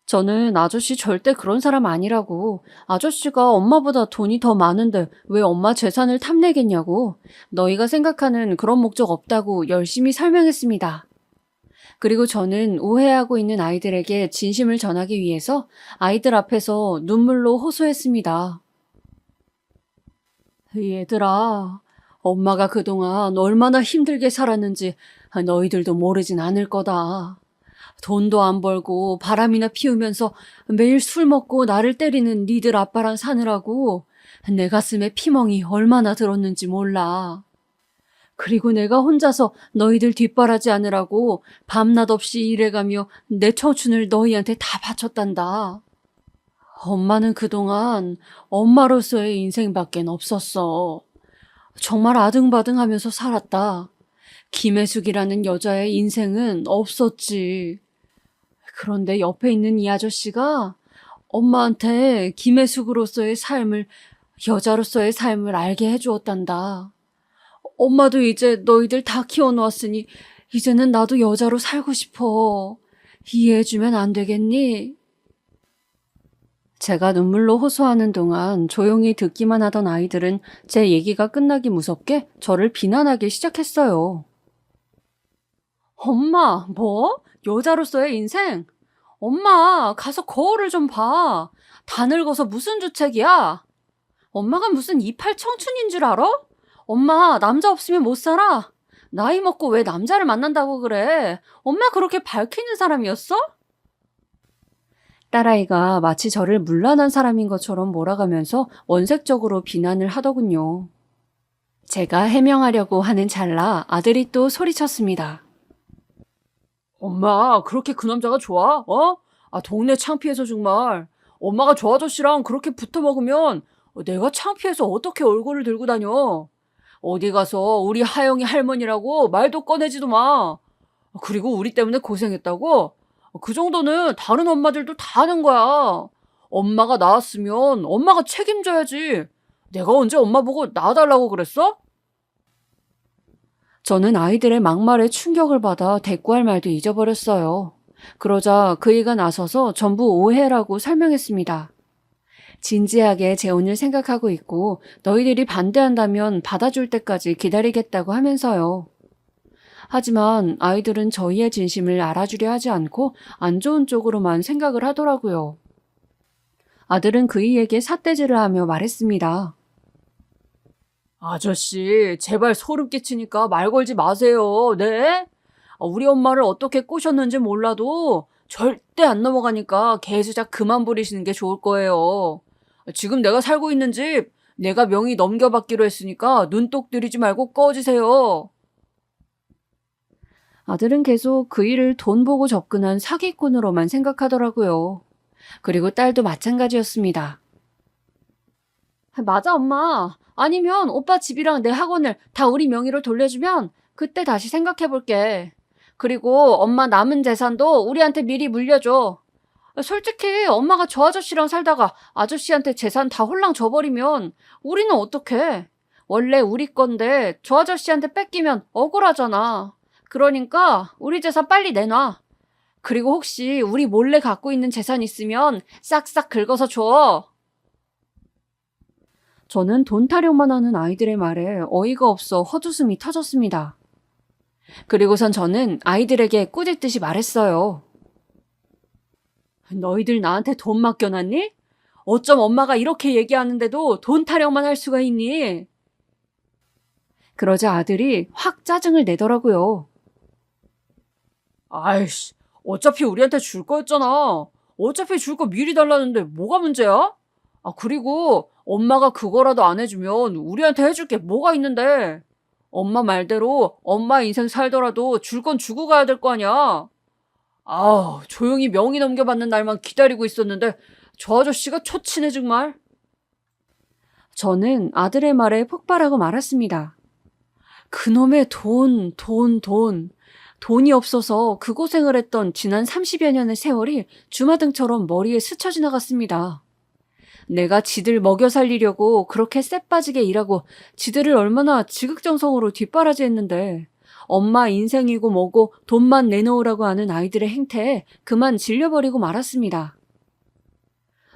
Speaker 3: 저는 아저씨 절대 그런 사람 아니라고. 아저씨가 엄마보다 돈이 더 많은데 왜 엄마 재산을 탐내겠냐고. 너희가 생각하는 그런 목적 없다고 열심히 설명했습니다. 그리고 저는 오해하고 있는 아이들에게 진심을 전하기 위해서 아이들 앞에서 눈물로 호소했습니다. 얘들아, 엄마가 그동안 얼마나 힘들게 살았는지 너희들도 모르진 않을 거다. 돈도 안 벌고 바람이나 피우면서 매일 술 먹고 나를 때리는 니들 아빠랑 사느라고 내 가슴에 피멍이 얼마나 들었는지 몰라. 그리고 내가 혼자서 너희들 뒷바라지 하느라고 밤낮 없이 일해가며 내 청춘을 너희한테 다 바쳤단다. 엄마는 그동안 엄마로서의 인생밖엔 없었어. 정말 아등바등하면서 살았다. 김혜숙이라는 여자의 인생은 없었지. 그런데 옆에 있는 이 아저씨가 엄마한테 김혜숙으로서의 삶을, 여자로서의 삶을 알게 해주었단다. 엄마도 이제 너희들 다 키워놓았으니 이제는 나도 여자로 살고 싶어. 이해해주면 안 되겠니? 제가 눈물로 호소하는 동안 조용히 듣기만 하던 아이들은 제 얘기가 끝나기 무섭게 저를 비난하기 시작했어요. 엄마, 뭐? 여자로서의 인생? 엄마, 가서 거울을 좀 봐. 다 늙어서 무슨 주책이야? 엄마가 무슨 이팔 청춘인 줄 알아? 엄마, 남자 없으면 못 살아. 나이 먹고 왜 남자를 만난다고 그래? 엄마 그렇게 밝히는 사람이었어? 딸아이가 마치 저를 문란한 사람인 것처럼 몰아가면서 원색적으로 비난을 하더군요. 제가 해명하려고 하는 찰나 아들이 또 소리쳤습니다.
Speaker 4: 엄마, 그렇게 그 남자가 좋아? 어? 동네 창피해서 정말. 엄마가 저 아저씨랑 그렇게 붙어 먹으면 내가 창피해서 어떻게 얼굴을 들고 다녀? 어디 가서 우리 하영이 할머니라고 말도 꺼내지도 마. 그리고 우리 때문에 고생했다고? 그 정도는 다른 엄마들도 다 하는 거야. 엄마가 낳았으면 엄마가 책임져야지. 내가 언제 엄마 보고 낳아달라고 그랬어?
Speaker 3: 저는 아이들의 막말에 충격을 받아 대꾸할 말도 잊어버렸어요. 그러자 그이가 나서서 전부 오해라고 설명했습니다. 진지하게 재혼을 생각하고 있고 너희들이 반대한다면 받아줄 때까지 기다리겠다고 하면서요. 하지만 아이들은 저희의 진심을 알아주려 하지 않고 안 좋은 쪽으로만 생각을 하더라고요. 아들은 그이에게 삿대질을 하며 말했습니다.
Speaker 4: 아저씨, 제발 소름 끼치니까 말 걸지 마세요. 네? 우리 엄마를 어떻게 꼬셨는지 몰라도 절대 안 넘어가니까 개수작 그만 부리시는 게 좋을 거예요. 지금 내가 살고 있는 집 내가 명의 넘겨받기로 했으니까 눈독 들이지 말고 꺼지세요.
Speaker 3: 아들은 계속 그이를 돈 보고 접근한 사기꾼으로만 생각하더라고요. 그리고 딸도 마찬가지였습니다. 맞아, 엄마. 아니면 오빠 집이랑 내 학원을 다 우리 명의로 돌려주면 그때 다시 생각해볼게. 그리고 엄마 남은 재산도 우리한테 미리 물려줘. 솔직히 엄마가 저 아저씨랑 살다가 아저씨한테 재산 다 홀랑 줘버리면 우리는 어떡해? 원래 우리 건데 저 아저씨한테 뺏기면 억울하잖아. 그러니까 우리 재산 빨리 내놔. 그리고 혹시 우리 몰래 갖고 있는 재산 있으면 싹싹 긁어서 줘. 저는 돈 타령만 하는 아이들의 말에 어이가 없어 헛웃음이 터졌습니다. 그리고선 저는 아이들에게 꾸짖듯이 말했어요.
Speaker 4: 너희들 나한테 돈 맡겨놨니? 어쩜 엄마가 이렇게 얘기하는데도 돈 타령만 할 수가 있니?
Speaker 3: 그러자 아들이 확 짜증을 내더라고요.
Speaker 4: 아이씨, 어차피 우리한테 줄 거였잖아. 어차피 줄 거 미리 달라는데 뭐가 문제야? 그리고 엄마가 그거라도 안 해주면 우리한테 해줄 게 뭐가 있는데. 엄마 말대로 엄마 인생 살더라도 줄 건 주고 가야 될 거 아니야. 조용히 명의 넘겨받는 날만 기다리고 있었는데 저 아저씨가 초치네 정말.
Speaker 3: 저는 아들의 말에 폭발하고 말았습니다. 그놈의 돈. 돈이 없어서 그 고생을 했던 지난 30여 년의 세월이 주마등처럼 머리에 스쳐 지나갔습니다. 내가 지들 먹여 살리려고 그렇게 쎄빠지게 일하고 지들을 얼마나 지극정성으로 뒷바라지했는데 엄마 인생이고 뭐고 돈만 내놓으라고 하는 아이들의 행태에 그만 질려버리고 말았습니다.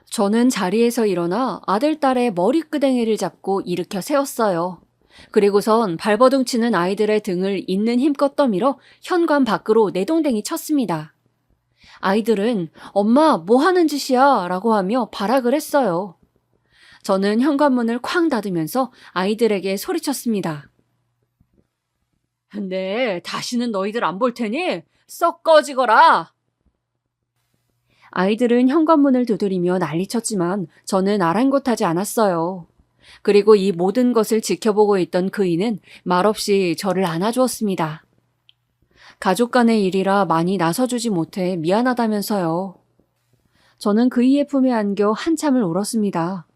Speaker 3: 저는 자리에서 일어나 아들, 딸의 머리끄댕이를 잡고 일으켜 세웠어요. 그리고선 발버둥 치는 아이들의 등을 있는 힘껏 떠밀어 현관 밖으로 내동댕이 쳤습니다. 아이들은 엄마 뭐 하는 짓이야 라고 하며 발악을 했어요. 저는 현관문을 쾅 닫으면서 아이들에게 소리쳤습니다.
Speaker 4: 네, 다시는 너희들 안 볼 테니 썩 꺼지거라.
Speaker 3: 아이들은 현관문을 두드리며 난리쳤지만 저는 아랑곳하지 않았어요. 그리고 이 모든 것을 지켜보고 있던 그이는 말없이 저를 안아주었습니다. 가족 간의 일이라 많이 나서주지 못해 미안하다면서요. 저는 그이의 품에 안겨 한참을 울었습니다.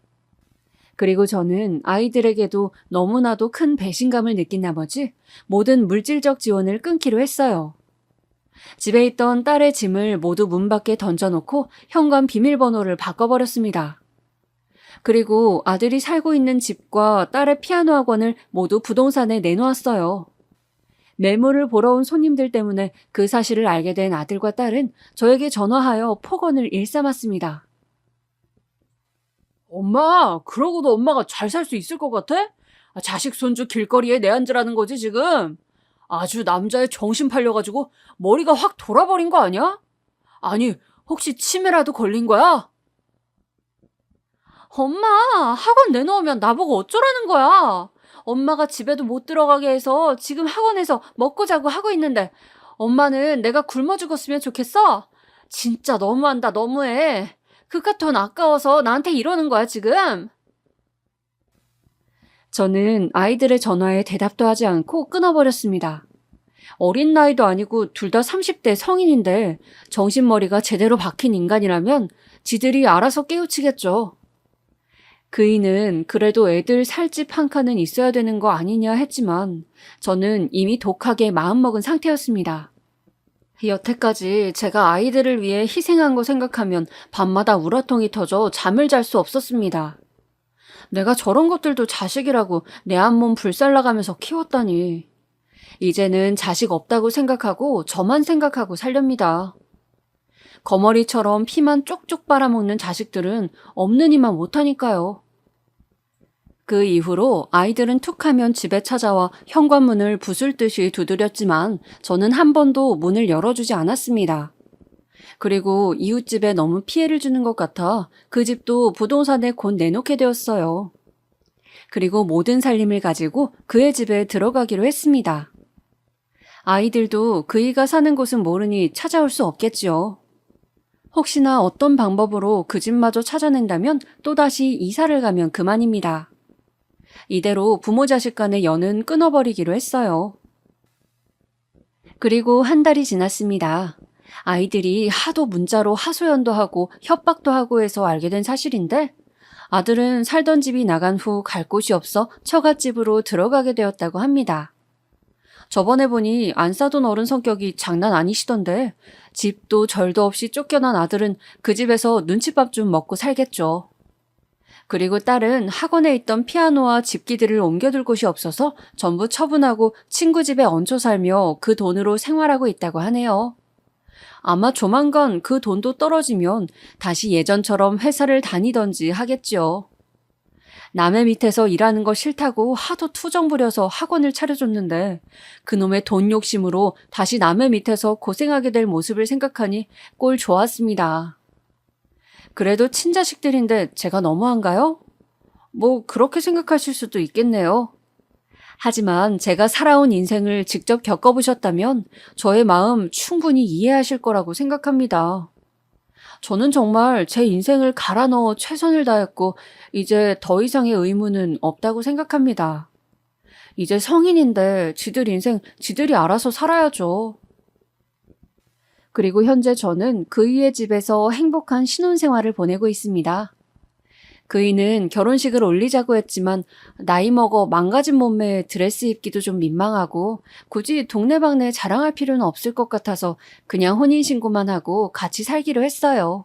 Speaker 3: 그리고 저는 아이들에게도 너무나도 큰 배신감을 느낀 나머지 모든 물질적 지원을 끊기로 했어요. 집에 있던 딸의 짐을 모두 문 밖에 던져놓고 현관 비밀번호를 바꿔버렸습니다. 그리고 아들이 살고 있는 집과 딸의 피아노 학원을 모두 부동산에 내놓았어요. 매물을 보러 온 손님들 때문에 그 사실을 알게 된 아들과 딸은 저에게 전화하여 폭언을 일삼았습니다.
Speaker 4: 엄마, 그러고도 엄마가 잘 살 수 있을 것 같아? 자식 손주 길거리에 내앉으라는 거지 지금? 아주 남자의 정신 팔려가지고 머리가 확 돌아버린 거 아니야? 아니,
Speaker 3: 혹시 치매라도 걸린 거야? 엄마, 학원 내놓으면 나보고 어쩌라는 거야? 엄마가 집에도 못 들어가게 해서 지금 학원에서 먹고 자고 하고 있는데 엄마는 내가 굶어 죽었으면 좋겠어? 진짜 너무한다, 너무해. 그깟 돈 아까워서 나한테 이러는 거야, 지금? 저는 아이들의 전화에 대답도 하지 않고 끊어버렸습니다. 어린 나이도 아니고 둘 다 30대 성인인데 정신머리가 제대로 박힌 인간이라면 지들이 알아서 깨우치겠죠. 그이는 그래도 애들 살 집 한 칸은 있어야 되는 거 아니냐 했지만 저는 이미 독하게 마음먹은 상태였습니다. 여태까지 제가 아이들을 위해 희생한 거 생각하면 밤마다 우라통이 터져 잠을 잘 수 없었습니다. 내가 저런 것들도 자식이라고 내 한 몸 불살라가면서 키웠다니. 이제는 자식 없다고 생각하고 저만 생각하고 살렵니다. 거머리처럼 피만 쪽쪽 빨아먹는 자식들은 없는 이만 못하니까요. 그 이후로 아이들은 툭하면 집에 찾아와 현관문을 부술 듯이 두드렸지만 저는 한 번도 문을 열어주지 않았습니다. 그리고 이웃집에 너무 피해를 주는 것 같아 그 집도 부동산에 곧 내놓게 되었어요. 그리고 모든 살림을 가지고 그의 집에 들어가기로 했습니다. 아이들도 그이가 사는 곳은 모르니 찾아올 수 없겠지요. 혹시나 어떤 방법으로 그 집마저 찾아낸다면 또다시 이사를 가면 그만입니다. 이대로 부모 자식 간의 연은 끊어버리기로 했어요. 그리고 한 달이 지났습니다. 아이들이 하도 문자로 하소연도 하고 협박도 하고 해서 알게 된 사실인데 아들은 살던 집이 나간 후 갈 곳이 없어 처갓집으로 들어가게 되었다고 합니다. 저번에 보니 안 싸던 어른 성격이 장난 아니시던데 집도 절도 없이 쫓겨난 아들은 그 집에서 눈칫밥 좀 먹고 살겠죠. 그리고 딸은 학원에 있던 피아노와 집기들을 옮겨둘 곳이 없어서 전부 처분하고 친구 집에 얹혀 살며 그 돈으로 생활하고 있다고 하네요. 아마 조만간 그 돈도 떨어지면 다시 예전처럼 회사를 다니던지 하겠지요. 남의 밑에서 일하는 거 싫다고 하도 투정 부려서 학원을 차려줬는데 그놈의 돈 욕심으로 다시 남의 밑에서 고생하게 될 모습을 생각하니 꼴 좋았습니다. 그래도 친자식들인데 제가 너무한가요? 뭐 그렇게 생각하실 수도 있겠네요. 하지만 제가 살아온 인생을 직접 겪어보셨다면 저의 마음 충분히 이해하실 거라고 생각합니다. 저는 정말 제 인생을 갈아 넣어 최선을 다했고 이제 더 이상의 의무는 없다고 생각합니다. 이제 성인인데 지들 인생 지들이 알아서 살아야죠. 그리고 현재 저는 그이의 집에서 행복한 신혼생활을 보내고 있습니다. 그이는 결혼식을 올리자고 했지만 나이 먹어 망가진 몸매에 드레스 입기도 좀 민망하고 굳이 동네방네 자랑할 필요는 없을 것 같아서 그냥 혼인신고만 하고 같이 살기로 했어요.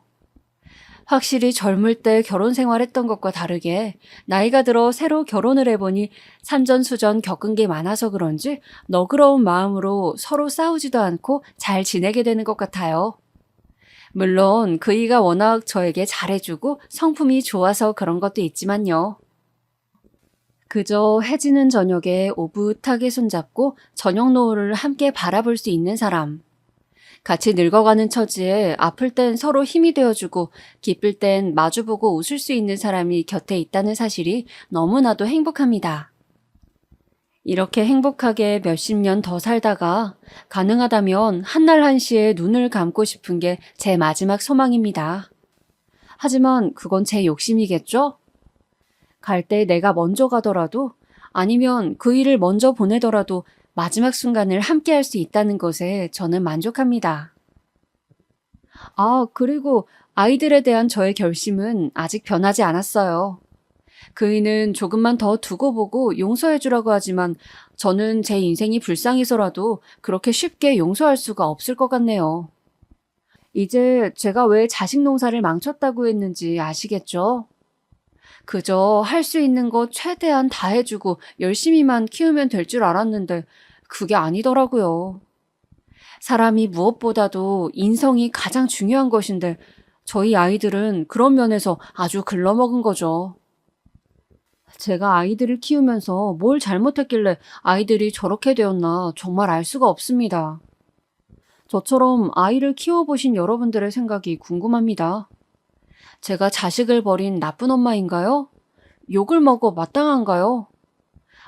Speaker 3: 확실히 젊을 때 결혼 생활했던 것과 다르게 나이가 들어 새로 결혼을 해보니 산전수전 겪은 게 많아서 그런지 너그러운 마음으로 서로 싸우지도 않고 잘 지내게 되는 것 같아요. 물론 그이가 워낙 저에게 잘해주고 성품이 좋아서 그런 것도 있지만요. 그저 해지는 저녁에 오붓하게 손잡고 저녁 노을을 함께 바라볼 수 있는 사람. 같이 늙어가는 처지에 아플 땐 서로 힘이 되어주고 기쁠 땐 마주보고 웃을 수 있는 사람이 곁에 있다는 사실이 너무나도 행복합니다. 이렇게 행복하게 몇십 년 더 살다가 가능하다면 한날 한시에 눈을 감고 싶은 게 제 마지막 소망입니다. 하지만 그건 제 욕심이겠죠? 갈 때 내가 먼저 가더라도 아니면 그 일을 먼저 보내더라도 마지막 순간을 함께 할 수 있다는 것에 저는 만족합니다. 그리고 아이들에 대한 저의 결심은 아직 변하지 않았어요. 그이는 조금만 더 두고 보고 용서해주라고 하지만 저는 제 인생이 불쌍해서라도 그렇게 쉽게 용서할 수가 없을 것 같네요. 이제 제가 왜 자식 농사를 망쳤다고 했는지 아시겠죠? 그저 할 수 있는 거 최대한 다 해주고 열심히만 키우면 될 줄 알았는데 그게 아니더라고요. 사람이 무엇보다도 인성이 가장 중요한 것인데 저희 아이들은 그런 면에서 아주 글러먹은 거죠. 제가 아이들을 키우면서 뭘 잘못했길래 아이들이 저렇게 되었나 정말 알 수가 없습니다. 저처럼 아이를 키워보신 여러분들의 생각이 궁금합니다. 제가 자식을 버린 나쁜 엄마인가요? 욕을 먹어 마땅한가요?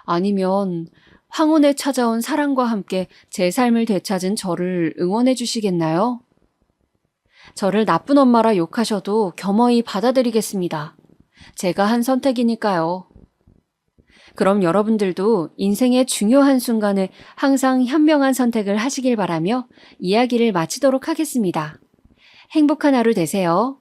Speaker 3: 아니면 황혼에 찾아온 사랑과 함께 제 삶을 되찾은 저를 응원해 주시겠나요? 저를 나쁜 엄마라 욕하셔도 겸허히 받아들이겠습니다. 제가 한 선택이니까요. 그럼 여러분들도 인생의 중요한 순간에 항상 현명한 선택을 하시길 바라며 이야기를 마치도록 하겠습니다. 행복한 하루 되세요.